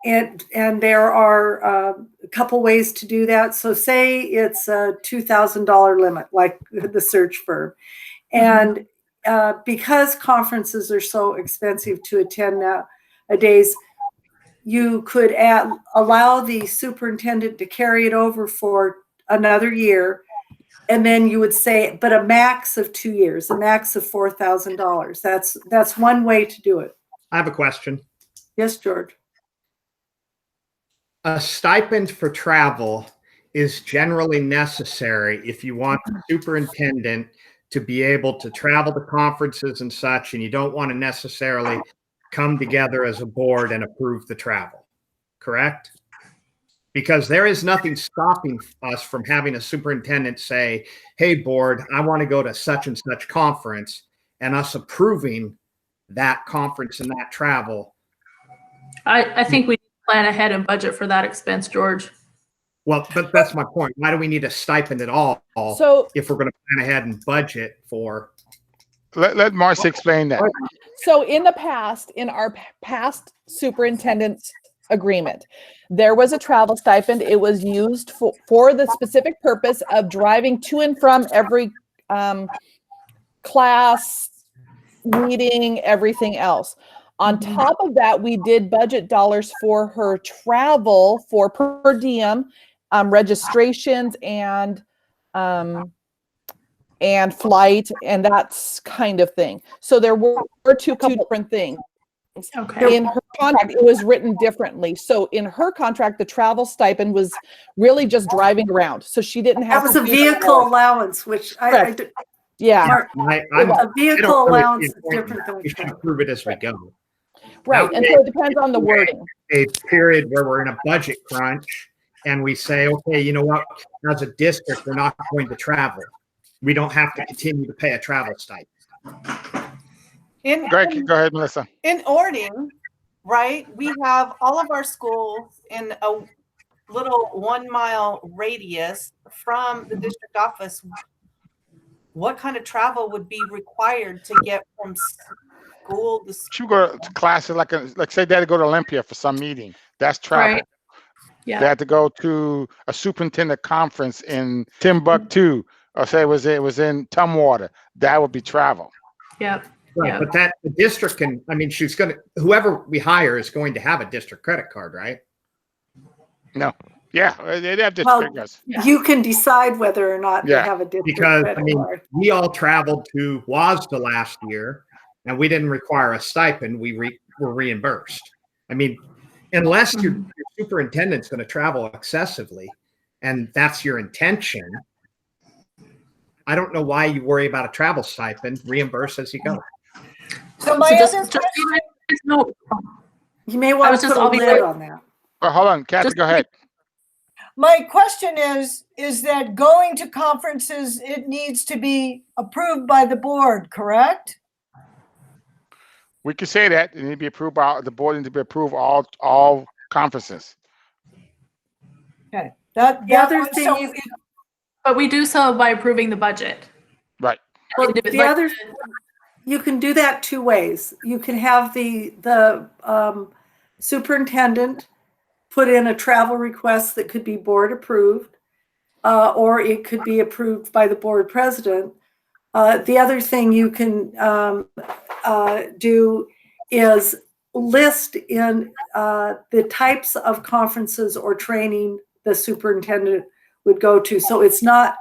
And there are a couple ways to do that. So say it's a $2,000 limit, like the search firm. And because conferences are so expensive to attend nowadays, you could allow the superintendent to carry it over for another year. And then you would say, but a max of 2 years, a max of $4,000. That's one way to do it. I have a question. Yes, George. A stipend for travel is generally necessary if you want the superintendent to be able to travel to conferences and such, and you don't want to necessarily come together as a board and approve the travel, correct? Because there is nothing stopping us from having a superintendent say, hey, board, I want to go to such and such conference, and us approving that conference and that travel. I think we plan ahead and budget for that expense, George. Well, but that's my point. Why do we need a stipend at all So, if we're going to plan ahead and budget for? Let Marcy explain that. so in the past, in our past superintendent's agreement, there was a travel stipend. It was used for the specific purpose of driving to and from every class, meeting, everything else. On top of that, we did budget dollars for her travel for per diem, registrations and flight and that kind of thing. So there were two different things. Okay. In her contract, it was written differently. So in her contract, the travel stipend was really just driving around. So she didn't have That was a vehicle allowance, which yeah. a vehicle allowance is different than We should approve it as we go. Right. And so it depends on the wording. A period where we're in a budget crunch and we say, okay, you know what, as a district, we're not going to travel. We don't have to continue to pay a travel stipend. Greg, go ahead, Melissa. In Ording, right, we have all of our schools in a little 1 mile radius from the district office. What kind of travel would be required to get from school to school? You go to classes like say they had to go to Olympia for some meeting. That's travel. Right. Yeah. They had to go to a superintendent conference in Timbuktu, or say it was in Tumwater. That would be travel. Yep. Right, Yeah. but that the district can, I mean, whoever we hire is going to have a district credit card, right? No. Yeah, they'd have Well, district cards. you can decide whether or not they Yeah. have a district Because, credit I mean, card. we all traveled to WASDA last year and we didn't require a stipend. We were reimbursed. I mean, unless your superintendent's going to travel excessively and that's your intention, I don't know why you worry about a travel stipend, reimburse as you go. So my So other question, no, You may want to put a I'll be lid quick. on that. Well, hold on, Kathy, Just- go ahead. my question is that going to conferences, it needs to be approved by the board, correct? We could say that it need to be approved by the board, need to be approved all conferences. Okay. The other thing so you- but we do so by approving the budget. Right. Well, the other, you can do that two ways. You can have the superintendent put in a travel request that could be board approved, or it could be approved by the board president. The other thing you can do is list in the types of conferences or training the superintendent would go to. So it's not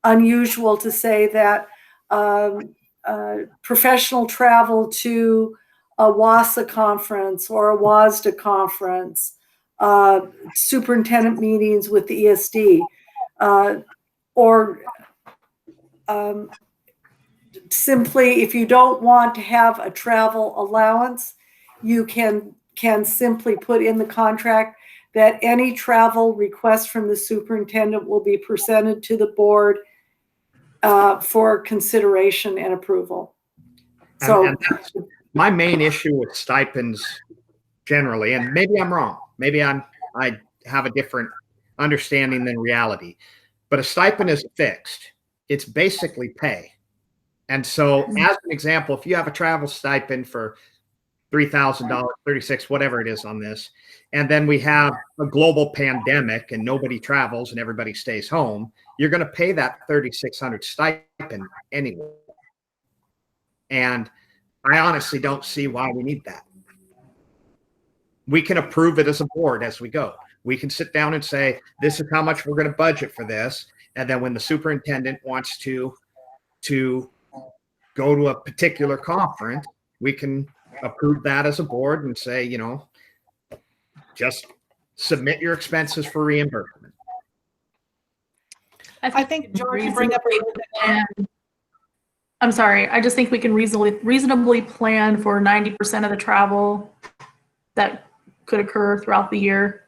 unusual to say that professional travel to a WASA conference or a WASDA conference, superintendent meetings with the ESD, or simply, if you don't want to have a travel allowance, you can simply put in the contract that any travel request from the superintendent will be presented to the board for consideration and approval. So And that's my main issue with stipends generally, and maybe I'm wrong. Maybe I have a different understanding than reality. But a stipend is fixed. It's basically pay. And so, as an example, if you have a travel stipend for $3,000, $36, whatever it is on this, and then we have a global pandemic and nobody travels and everybody stays home, you're going to pay that $3,600 stipend anyway. And I honestly don't see why we need that. We can approve it as a board as we go. We can sit down and say, this is how much we're going to budget for this. And then when the superintendent wants to go to a particular conference, we can approve that as a board and say, you know, just submit your expenses for reimbursement. I think, George, you bring up a really good point. I'm sorry. I just think we can reasonably plan for 90% of the travel that could occur throughout the year.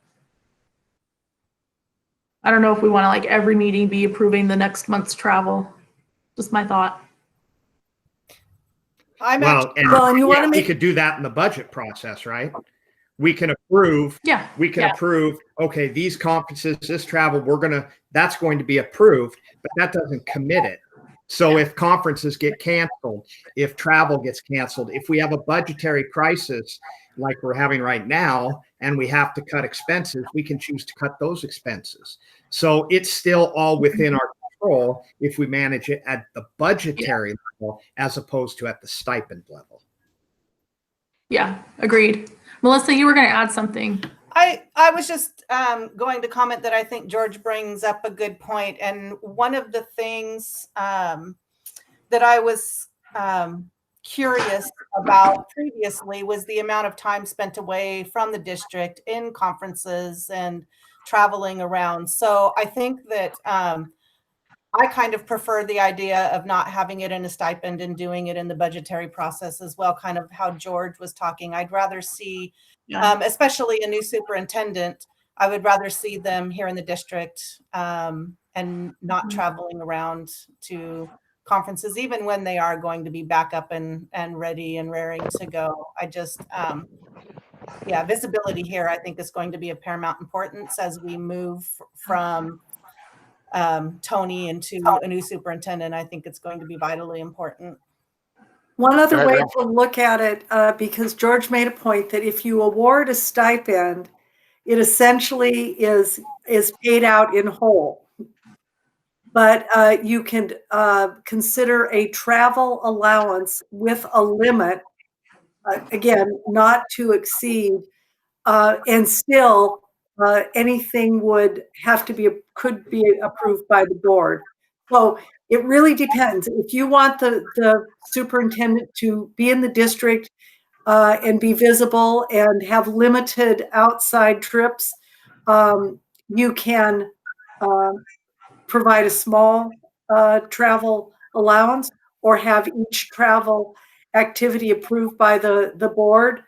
I don't know if we want to, like, every meeting be approving the next month's travel. Just my thought. I'm Well, and you want to we make could do that in the budget process, right? We can approve. Yeah. We can approve, okay, these conferences, this travel, that's going to be approved, but that doesn't commit it. So if conferences get canceled, if travel gets canceled, if we have a budgetary crisis like we're having right now, and we have to cut expenses, we can choose to cut those expenses. So it's still all within our control if we manage it at the budgetary level as opposed to at the stipend level. Yeah, agreed. Melissa, you were going to add something. I was just going to comment that I think George brings up a good point. And one of the things that I was curious about previously was the amount of time spent away from the district in conferences and traveling around. So I think that I kind of prefer the idea of not having it in a stipend and doing it in the budgetary process as well, kind of how George was talking. I'd rather see, especially a new superintendent, I would rather see them here in the district and not traveling around to conferences, even when they are going to be back up and ready and raring to go. I just, visibility here, I think, is going to be of paramount importance as we move from Tony into a new superintendent. I think it's going to be vitally important. One other way to look at it, because George made a point that if you award a stipend, it essentially is paid out in whole. But you can consider a travel allowance with a limit, again, not to exceed, and still anything could be approved by the board. So it really depends. If you want the superintendent to be in the district and be visible and have limited outside trips, you can provide a small travel allowance or have each travel activity approved by the board.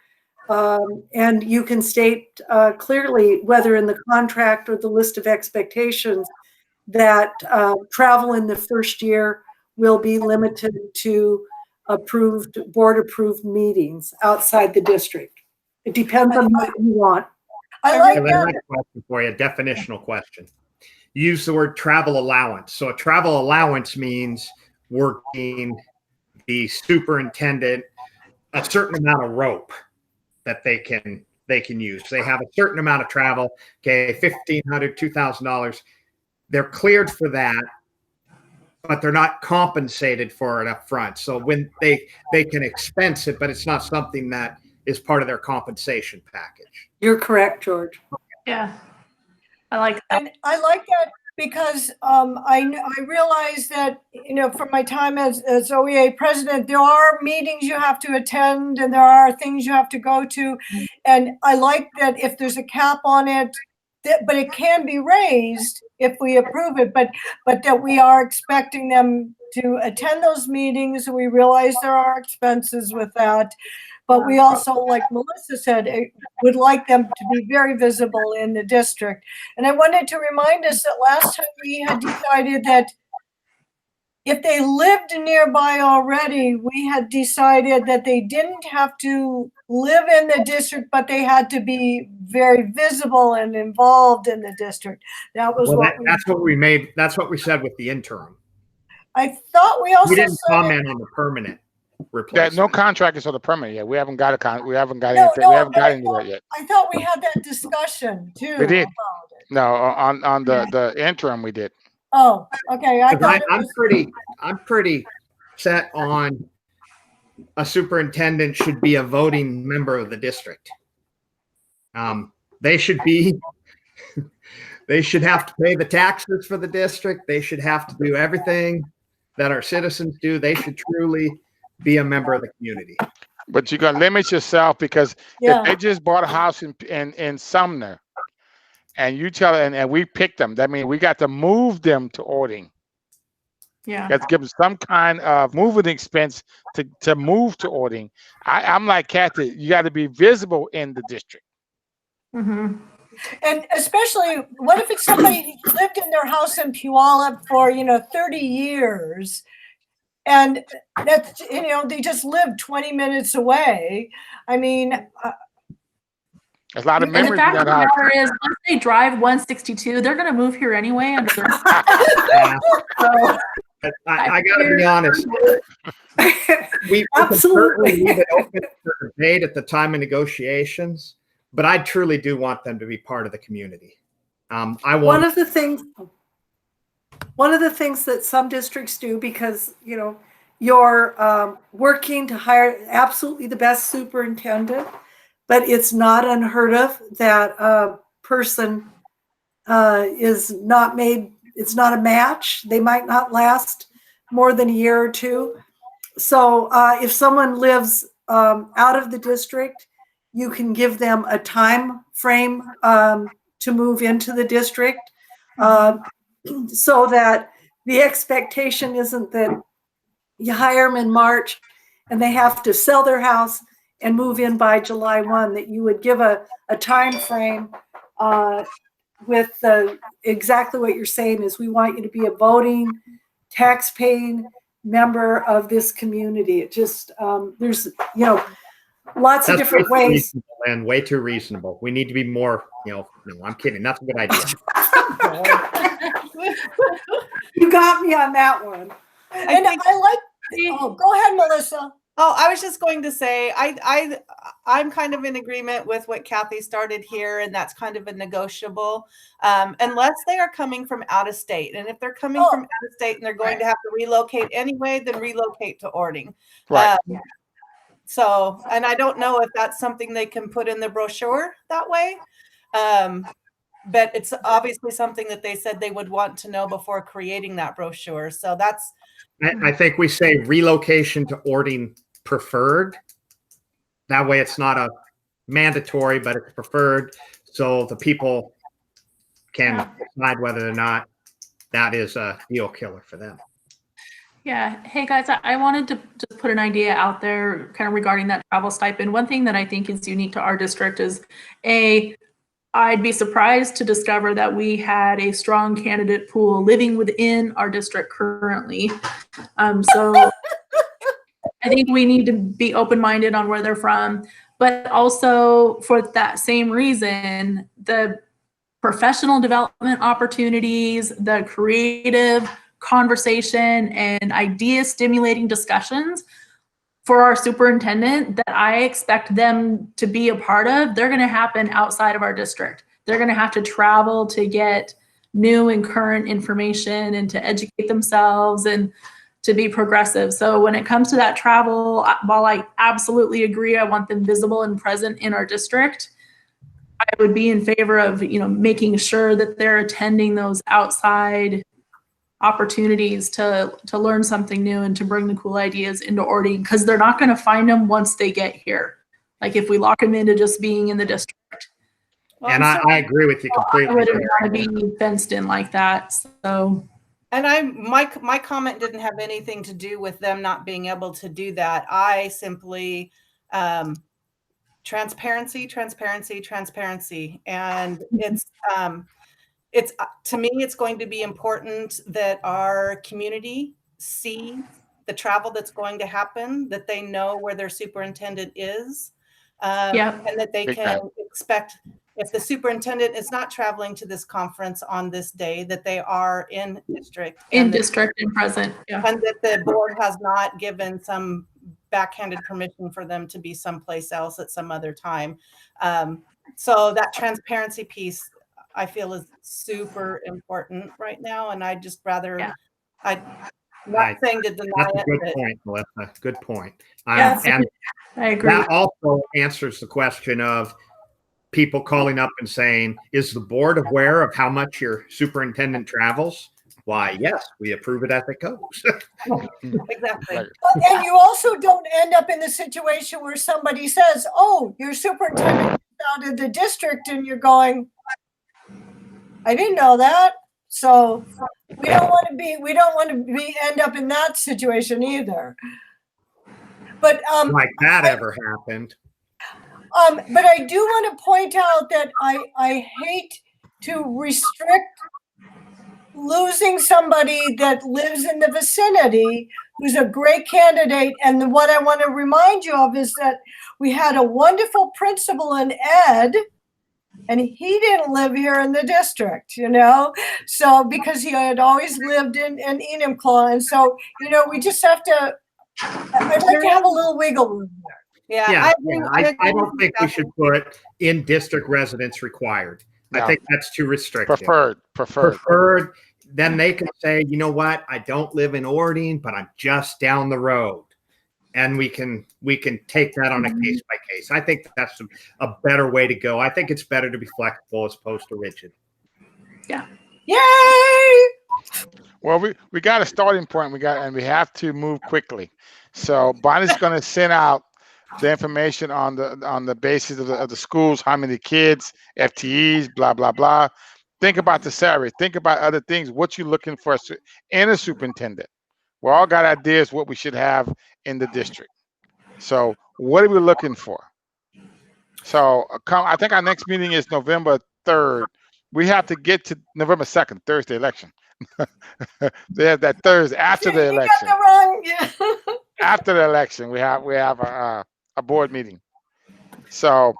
And you can state clearly, whether in the contract or the list of expectations, that travel in the first year will be limited to board-approved meetings outside the district. It depends on what you want. I like Question that. for you, a definitional question. Use the word travel allowance. So a travel allowance means working the superintendent a certain amount of rope that they can use. They have a certain amount of travel, okay, $1,500, $2,000. They're cleared for that, but they're not compensated for it up front. So when they can expense it, but it's not something that is part of their compensation package. You're correct, George. Yeah. I like that. And I like that because I realize that, you know, from my time as OEA president, there are meetings you have to attend and there are things you have to go to. And I like that if there's a cap on it, but it can be raised if we approve it, but that we are expecting them to attend those meetings. We realize there are expenses with that. But we also, like Melissa said, would like them to be very visible in the district. And I wanted to remind us that last time we had decided that if they lived nearby already, we had decided that they didn't have to live in the district, but they had to be very visible and involved in the district. That was That's what we said with the interim. I thought we also We didn't said comment on the permanent replacement. No contract is for the permit yet. We haven't got No, no, we haven't got I into that yet. I thought we had that discussion too. We did. about it. No, on the interim we did. Oh, okay. I 'Cause thought it was, I'm pretty set on a superintendent should be a voting member of the district. They should have to pay the taxes for the district. They should have to do everything that our citizens do. They should truly be a member of the community. But you're gonna limit yourself because Yeah. if they just bought a house in Sumner, and you tell and we picked them, that means we got to move them to Ording. Yeah. Got to give them some kind of moving expense to move to Ording. I'm like Kathy, you got to be visible in the district. Mm-hmm. and especially, what if it's somebody who lived in their house in Puyallup for, 30 years? And that's, they just live 20 minutes away. I mean, There's a lot of And the memories in fact of that the house. matter is, once they drive 162, they're going to move here anyway. Under their so, I got to be honest. We can Absolutely. certainly leave it open for debate at the time of negotiations, but I truly do want them to be part of the community. One Want of the things that some districts do, because you're working to hire absolutely the best superintendent, but it's not unheard of that a person is not made. It's not a match. They might not last more than a year or two. So if someone lives out of the district, you can give them a time frame to move into the district, so that the expectation isn't that you hire them in March and they have to sell their house and move in by July 1, that you would give a time frame with exactly what you're saying is we want you to be a voting, tax-paying member of this community. It just, there's, lots of different ways. And way too reasonable. We need to be more, no, I'm kidding. That's a good idea. You got me on that one. and I like, go ahead, Melissa. Oh, I was just going to say, I'm kind of in agreement with what Kathy started here, and that's kind of a negotiable, unless they are coming from out of state. And if they're coming from out of state and they're going to have to relocate anyway, then relocate to Ording. Right. So, and I don't know if that's something they can put in the brochure that way. But it's obviously something that they said they would want to know before creating that brochure. So that's. I think we say relocation to Ording preferred. That way it's not a mandatory, but it's preferred. So the people can decide whether or not that is a deal killer for them. yeah. Hey guys, I wanted to just put an idea out there kind of regarding that travel stipend. One thing that I think is unique to our district is I'd be surprised to discover that we had a strong candidate pool living within our district currently. So I think we need to be open-minded on where they're from, but also for that same reason, the professional development opportunities, the creative conversation and idea stimulating discussions for our superintendent that I expect them to be a part of, they're going to happen outside of our district. They're going to have to travel to get new and current information and to educate themselves and to be progressive. So when it comes to that travel, while I absolutely agree, I want them visible and present in our district, I would be in favor of, making sure that they're attending those outside opportunities to learn something new and to bring the cool ideas into Orting, because they're not going to find them once they get here. Like if we lock them into just being in the district. Well, And I agree with you I completely. wouldn't want to be fenced in like that. So. And my comment didn't have anything to do with them not being able to do that. I simply, transparency. And it's to me, it's going to be important that our community see the travel that's going to happen, that they know where their superintendent is, and that they can expect, if the superintendent is not traveling to this conference on this day, that they are in district. In district and present. Yeah. And that the board has not given some backhanded permission for them to be someplace else at some other time. So that transparency piece, I feel, is super important right now. And I'd just rather, I'm not saying to deny That's a it. good point, Melissa. Good point. Yes, And I agree. that also answers the question of people calling up and saying, is the board aware of how much your superintendent travels? Why, yes, we approve it as it goes. Exactly. And you also don't end up in the situation where somebody says, oh, your superintendent is out of the district, and you're going, I didn't know that. So we don't want to be end up in that situation either. But Like that ever happened. but I do want to point out that I hate to restrict losing somebody that lives in the vicinity who's a great candidate. And what I want to remind you of is that we had a wonderful principal in Ed, and he didn't live here in the district, so because he had always lived in Enumclaw. And so, we just have to, I'd like to have a little wiggle room there. Yeah. I don't think we should put in district residence required. No. I think that's too restrictive. Preferred. Then they can say, you know what? I don't live in Orting, but I'm just down the road. And we can take that on a case by case. I think that's a better way to go. I think it's better to be flexible as opposed to rigid. Yeah. Yay! Well, we got a starting point. And we have to move quickly. So Bonnie's going to send out the information on the basis of the schools, how many kids, FTEs, blah blah blah. Think about the salary. Think about other things. What you're looking for in a superintendent. We all got ideas what we should have in the district. So what are we looking for? So I think our next meeting is November 3rd. We have to get to November 2nd, Thursday election. They have that Thursday after the election. After the election, we have a board meeting. So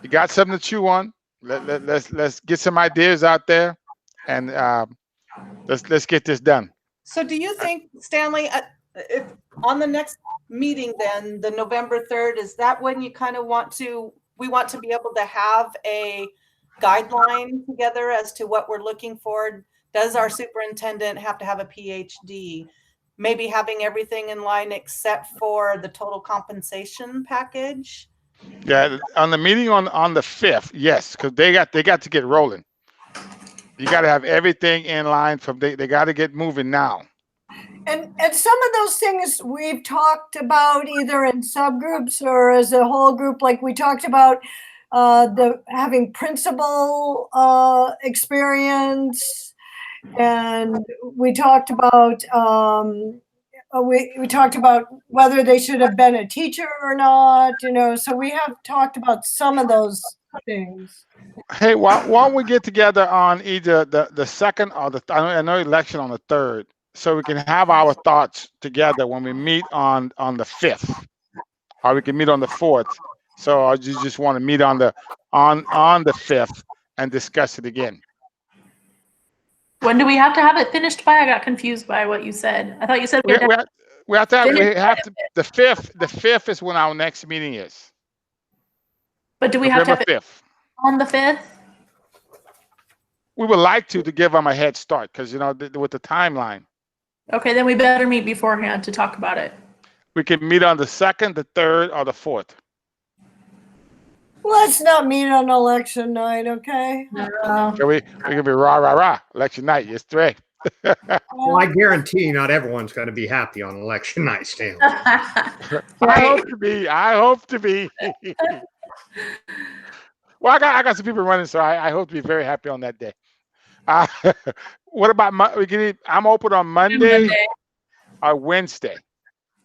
you got something to chew on. Let's get some ideas out there, and let's get this done. So do you think, Stanley, if on the next meeting, then the November 3rd, is that when you kind of want to be able to have a guideline together as to what we're looking for? Does our superintendent have to have a PhD? Maybe having everything in line except for the total compensation package? Yeah, on the meeting on the 5th, yes, because they got to get rolling. You got to have everything in line they got to get moving now. And some of those things we've talked about either in subgroups or as a whole group, like we talked about the having principal experience, and we talked about we talked about whether they should have been a teacher or not, so we have talked about some of those things. Hey, why don't we get together on either the 2nd or I know election on the 3rd, so we can have our thoughts together when we meet on the 5th, or we can meet on the 4th. So I just want to meet on the 5th and discuss it again. When do we have to have it finished by? I got confused by what you said. I thought you said we have to the 5th. The 5th is when our next meeting is. But do we have to have November it on the 5th? We would like to give them a head start because with the timeline. Okay, then we better meet beforehand to talk about it. We can meet on the 2nd, the 3rd, or the 4th. Let's not meet on election night, okay? So we can be rah, rah, rah. Election night, yes, three. Well, I guarantee you not everyone's going to be happy on election night, Stanley. I hope to be. I hope to be. Well, I got some people running, so I hope to be very happy on that day. What about I'm open on Monday or Wednesday.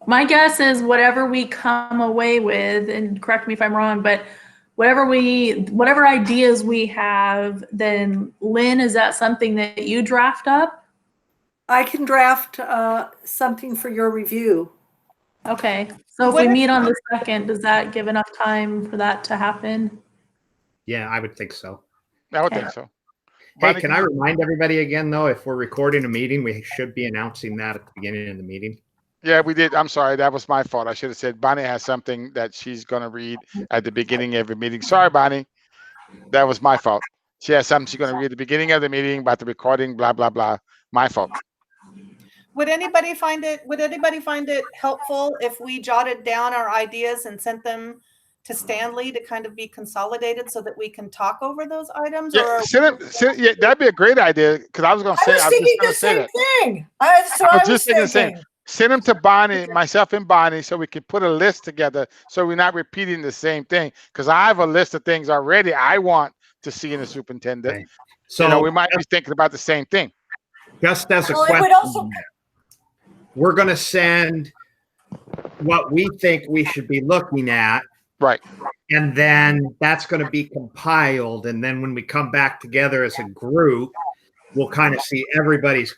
My guess is whatever we come away with, and correct me if I'm wrong, but whatever ideas we have, then Lynn, is that something that you draft up? I can draft something for your review. Okay, so if we meet on the 2nd, does that give enough time for that to happen? Yeah, I would think so. I would think so. Hey, can I remind everybody again, though, if we're recording a meeting, we should be announcing that at the beginning of the meeting. Yeah, we did. I'm sorry. That was my fault. I should have said Bonnie has something that she's going to read at the beginning of every meeting. Sorry, Bonnie. That was my fault. She has something she's going to read at the beginning of the meeting about the recording, blah, blah, blah. My fault. Would anybody find it helpful if we jotted down our ideas and sent them to Stanley to kind of be consolidated so that we can talk over those items? Yeah, yeah, that'd be a great idea, because I was going to say, I was thinking the same thing. I was just thinking the same. Send them to Bonnie, myself and Bonnie, so we can put a list together so we're not repeating the same thing. Because I have a list of things already I want to see in the superintendent. Okay. So we might be thinking about the same thing. Just as a question, we're going to send what we think we should be looking at. Right. And then that's going to be compiled. And then when we come back together as a group, we'll kind of see everybody's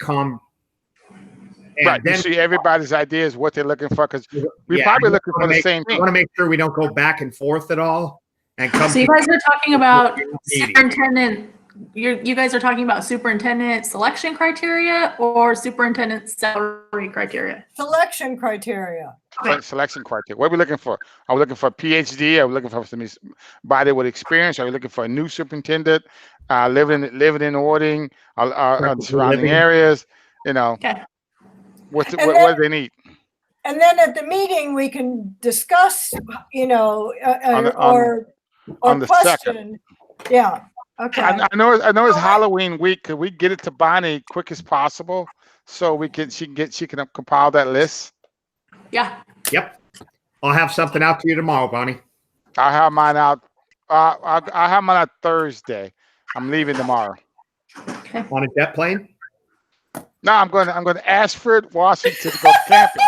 right, then you see everybody's ideas, what they're looking for, because we're probably looking for the same thing. I want to make sure we don't go back and forth at all. And come so you guys are talking about superintendent. You guys are talking about superintendent selection criteria or superintendent salary criteria? Selection criteria. Okay. Selection criteria. What are we looking for? Are we looking for a PhD? Are we looking for somebody with experience? Are we looking for a new superintendent, living in Ording, surrounding areas? You know. Okay. What do they need? And then at the meeting, we can discuss, you know, on the question. 2nd. Yeah. Okay. I know it's Halloween week. Could we get it to Bonnie quick as possible so she can compile that list? Yeah. Yep. I'll have something out to you tomorrow, Bonnie. I'll have mine out. I'll have mine out Thursday. I'm leaving tomorrow. Okay. On a jet plane? No, I'm going to Ashford, Washington to go camping.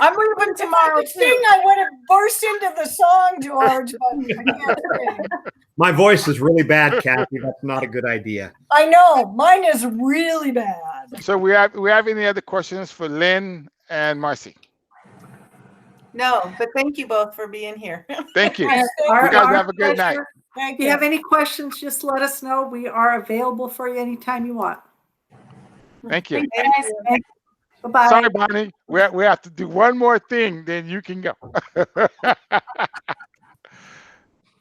I'm leaving tomorrow too. I would have burst into the song, George, but I can't sing. My voice is really bad, Kathy. That's not a good idea. I know. Mine is really bad. So we have any other questions for Lynn and Marcy? No, but thank you both for being here. Thank you. You guys have a good night. If you have any questions, just let us know. We are available for you anytime you want. Thank you. Bye-bye. Sorry, Bonnie. We have to do one more thing, then you can go.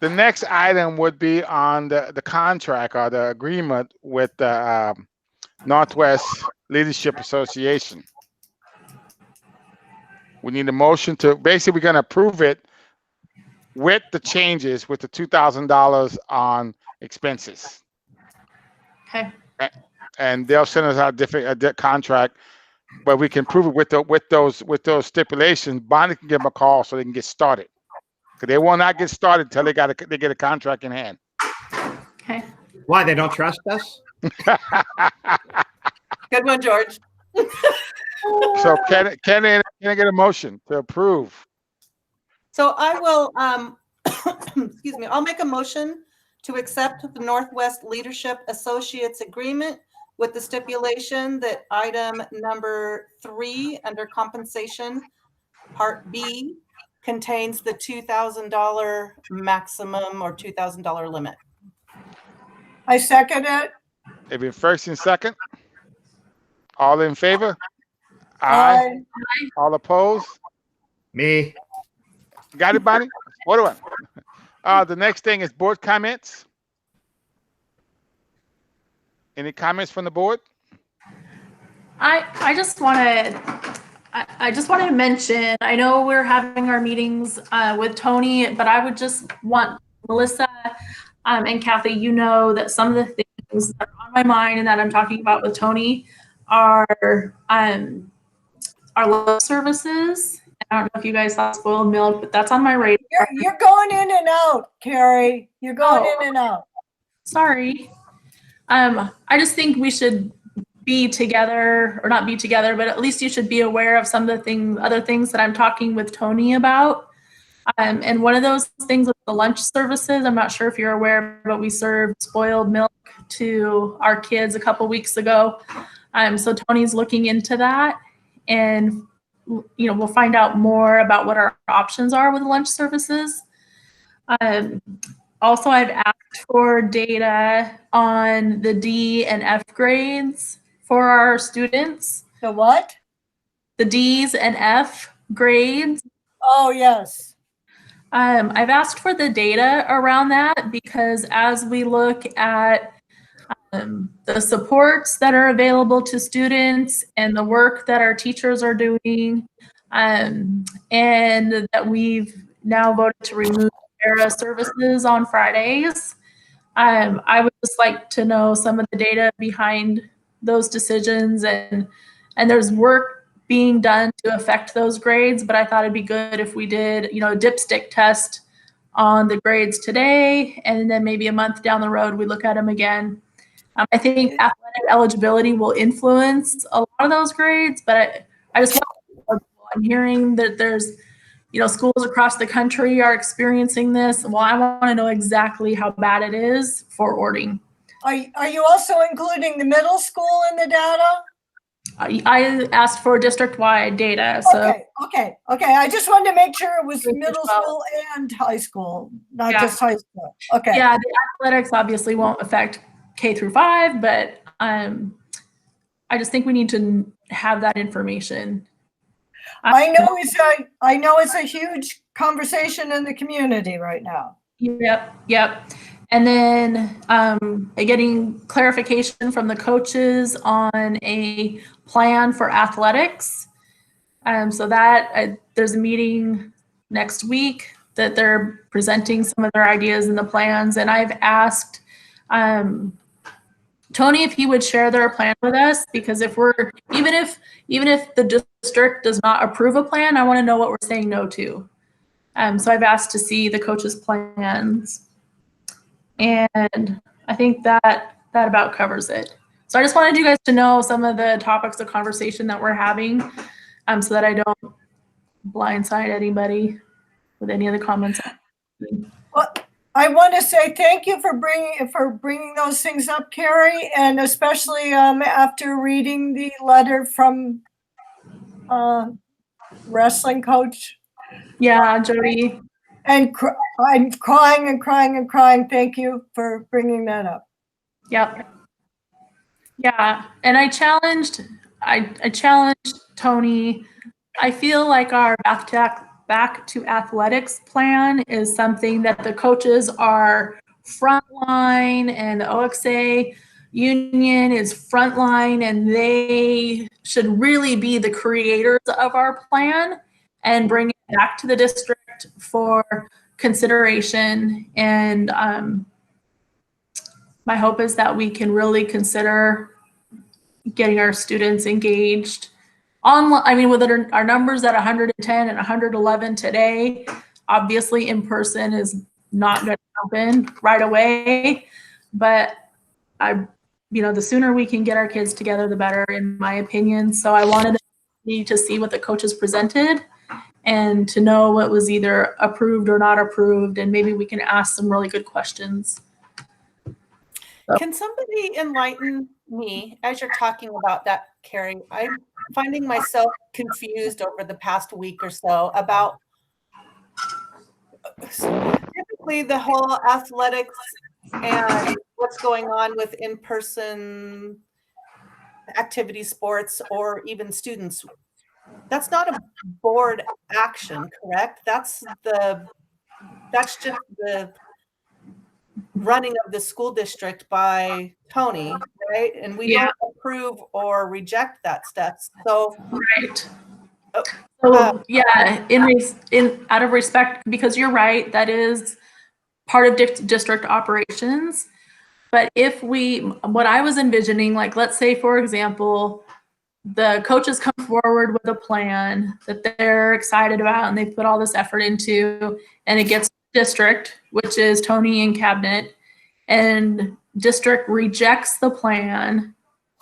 The next item would be on the contract or the agreement with the Northwest Leadership Association. We need a motion to, basically we're going to approve it with the changes with the $2,000 on expenses. Okay. And they'll send us out a contract, but we can prove it with those stipulations. Bonnie can give them a call so they can get started. Because they will not get started until they get a contract in hand. Okay. Why, they don't trust us? Good one, George. So can I get a motion to approve? So I will, excuse me, I'll make a motion to accept the Northwest Leadership Associates Agreement with the stipulation that item number 3 under compensation, part B, contains the $2,000 maximum or $2,000 limit. I second it. It'll be first and second. All in favor? Aye. All opposed? Me. Got it, Bonnie? What do I? The next thing is board comments. Any comments from the board? I just wanted to mention, I know we're having our meetings with Tony, but I would just want Melissa and Kathy, you know that some of the things that are on my mind and that I'm talking about with Tony are our love services. I don't know if you guys saw Spoiled Milk, but that's on my radar. You're going in and out, Carrie. You're going in and out. Sorry. I just think we should be together, or not be together, but at least you should be aware of some of the other things that I'm talking with Tony about. And one of those things with the lunch services, I'm not sure if you're aware, but we served spoiled milk to our kids a couple weeks ago. So Tony's looking into that, and we'll find out more about what our options are with lunch services. Also, I've asked for data on the D and F grades for our students. The what? The D's and F grades. Oh, yes. I've asked for the data around that because as we look at the supports that are available to students and the work that our teachers are doing, and that we've now voted to remove ERA services on Fridays, I would just like to know some of the data behind those decisions, and there's work being done to affect those grades, but I thought it'd be good if we did, a dipstick test on the grades today, and then maybe a month down the road, we look at them again. I think athletic eligibility will influence a lot of those grades, but I just I'm hearing that there's, schools across the country are experiencing this. Well, I want to know exactly how bad it is for Orting. Are you also including the middle school in the data? I asked for district-wide data. So Okay. I just wanted to make sure it was middle school and high school, not just high school. Okay. Yeah, the athletics obviously won't affect K through 5, but I just think we need to have that information. I know it's a huge conversation in the community right now. Yep. And then getting clarification from the coaches on a plan for athletics. So that there's a meeting next week that they're presenting some of their ideas and the plans. And I've asked Tony if he would share their plan with us, because if even if the district does not approve a plan, I want to know what we're saying no to. So I've asked to see the coaches' plans. And I think that about covers it. So I just wanted you guys to know some of the topics of conversation that we're having, so that I don't blindside anybody with any of the comments. Well, I want to say thank you for bringing those things up, Carrie, and especially after reading the letter from wrestling coach. Yeah, Jody. And I'm crying and crying and crying. Thank you for bringing that up. Yep. Yeah, and I challenged Tony. I feel like our back to athletics plan is something that the coaches are frontline, and the OXA union is frontline, and they should really be the creators of our plan and bring it back to the district for consideration. And my hope is that we can really consider getting our students engaged online. I mean, with our numbers at 110 and 111 today, obviously in person is not going to happen right away, but the sooner we can get our kids together, the better, in my opinion. So I wanted to see what the coaches presented and to know what was either approved or not approved, and maybe we can ask some really good questions. Can somebody enlighten me as you're talking about that, Carrie? I'm finding myself confused over the past week or so about typically the whole athletics and what's going on with in-person activity, sports, or even students. That's not a board action, correct? That's just the running of the school district by Tony, right? And we Yeah. don't approve or reject that stuff. So, Right. Oh, So yeah, in out of respect, because you're right, that is part of district operations. But if what I was envisioning, like let's say for example, the coaches come forward with a plan that they're excited about and they put all this effort into, and it gets district, which is Tony and cabinet, and district rejects the plan.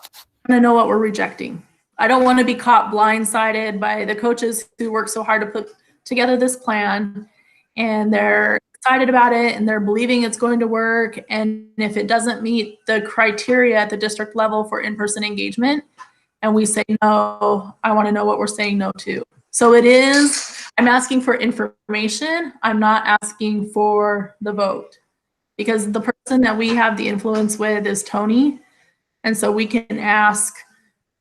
I want to know what we're rejecting. I don't want to be caught blindsided by the coaches who work so hard to put together this plan, and they're excited about it and they're believing it's going to work. And if it doesn't meet the criteria at the district level for in-person engagement, and we say no, I want to know what we're saying no to. So I'm asking for information. I'm not asking for the vote, because the person that we have the influence with is Tony. And so we can ask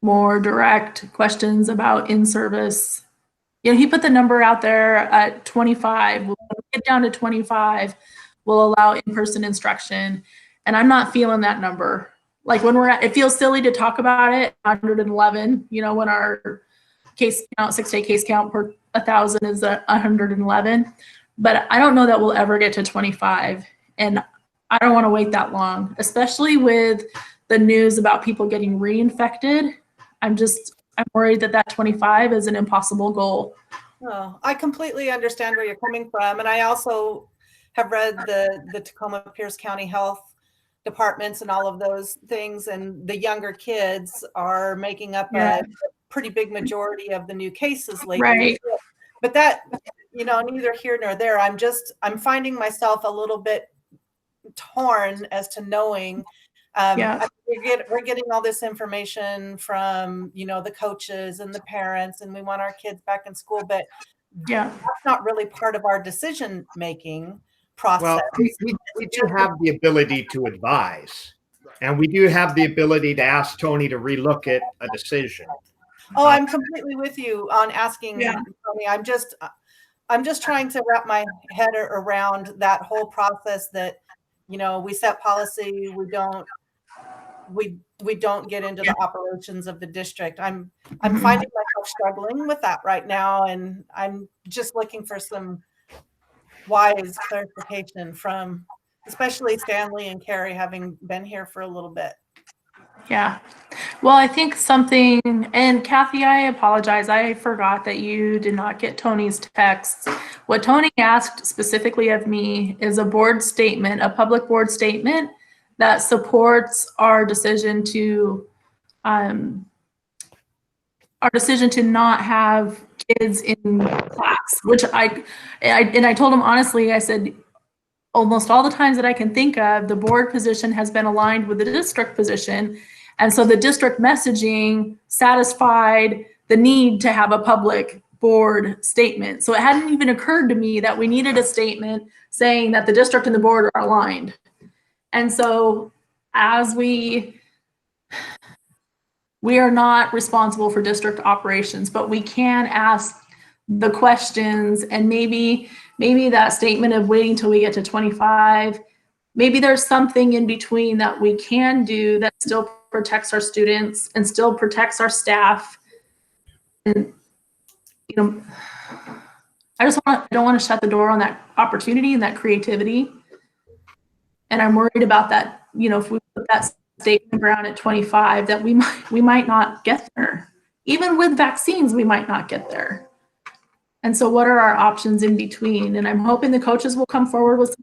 more direct questions about in-service. You know, he put the number out there at 25. We'll get down to 25. We'll allow in-person instruction. And I'm not feeling that number. Like when it feels silly to talk about it, 111, you know, when our case count, 6-day case count per 1,000 is 111. But I don't know that we'll ever get to 25. And I don't want to wait that long, especially with the news about people getting reinfected. I'm worried that 25 is an impossible goal. Oh, I completely understand where you're coming from. And I also have read the Tacoma Pierce County Health departments and all of those things. And the younger kids are making up a pretty big majority of the new cases lately. Right. But that, you know, neither here nor there. I'm finding myself a little bit torn as to knowing we're getting all this information from, you know, the coaches and the parents, and we want our kids back in school, but that's not really part of our decision making process. Well, we do have the ability to advise, and we do have the ability to ask Tony to relook at a decision. Oh, I'm completely with you on asking Tony. I'm just trying to wrap my head around that whole process that, you know, we set policy, we don't get into the operations of the district. I'm finding myself struggling with that right now, and I'm just looking for some wise clarification from especially Stanley and Carrie, having been here for a little bit. Yeah. Well, I think something, and Kathy, I apologize. I forgot that you did not get Tony's texts. What Tony asked specifically of me is a board statement, a public board statement that supports our decision to not have kids in class, which I told him honestly, I said, almost all the times that I can think of, the board position has been aligned with the district position. And so the district messaging satisfied the need to have a public board statement. So it hadn't even occurred to me that we needed a statement saying that the district and the board are aligned. And so as we are not responsible for district operations, but we can ask the questions, and maybe that statement of waiting till we get to 25, maybe there's something in between that we can do that still protects our students and still protects our staff. And, you know, I don't want to shut the door on that opportunity and that creativity. And I'm worried about that, you know, if we put that statement around at 25, that we might not get there. Even with vaccines, we might not get there. And so what are our options in between? And I'm hoping the coaches will come forward with some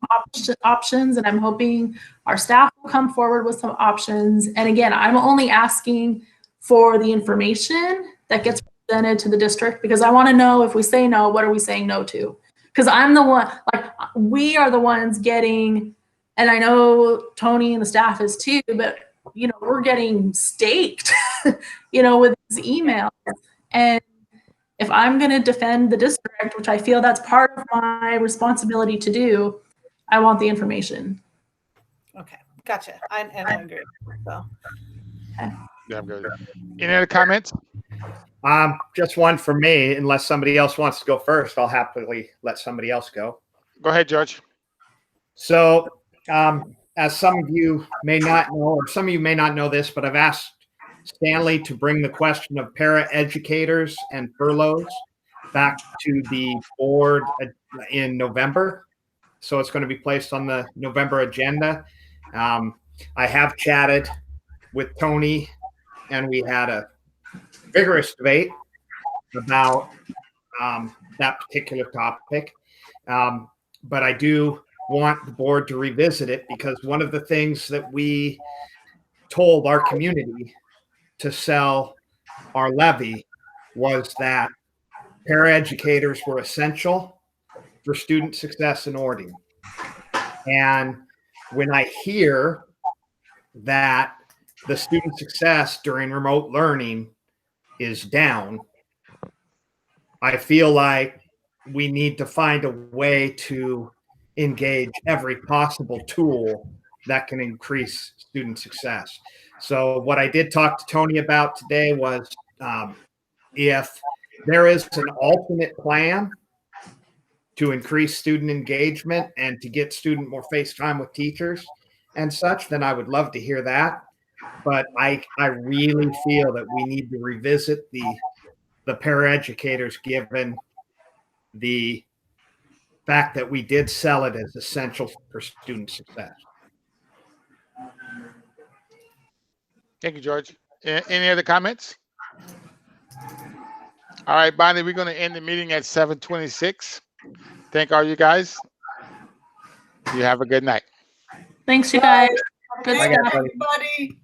options, and I'm hoping our staff will come forward with some options. And again, I'm only asking for the information that gets presented to the district, because I want to know, if we say no, what are we saying no to? Because I'm the one, like, we are the ones getting, and I know Tony and the staff is too, but, you know, we're getting staked, you know, with these emails. And if I'm going to defend the district, which I feel that's part of my responsibility to do, I want the information. Okay, gotcha. I agree. So. Yeah, I'm good. Any other comments? Just one for me. Unless somebody else wants to go first, I'll happily let somebody else go. Go ahead, George. So as some of you may not know, or some of you may not know this, but I've asked Stanley to bring the question of para-educators and furloughs back to the board in November. So it's going to be placed on the November agenda. I have chatted with Tony, and we had a vigorous debate about that particular topic. But I do want the board to revisit it, because one of the things that we told our community to sell our levy was that paraeducators were essential for student success in Orting. And when I hear that the student success during remote learning is down, I feel like we need to find a way to engage every possible tool that can increase student success. So what I did talk to Tony about today was if there is an alternate plan to increase student engagement and to get student more face time with teachers and such, then I would love to hear that. But I really feel that we need to revisit the paraeducators, given the fact that we did sell it as essential for student success. Thank you, George. Any other comments? All right, Bonnie, we're going to end the meeting at 7:26. Thank all you guys. You have a good night. Thanks, you guys. Good Bye, stuff. guys. Everybody.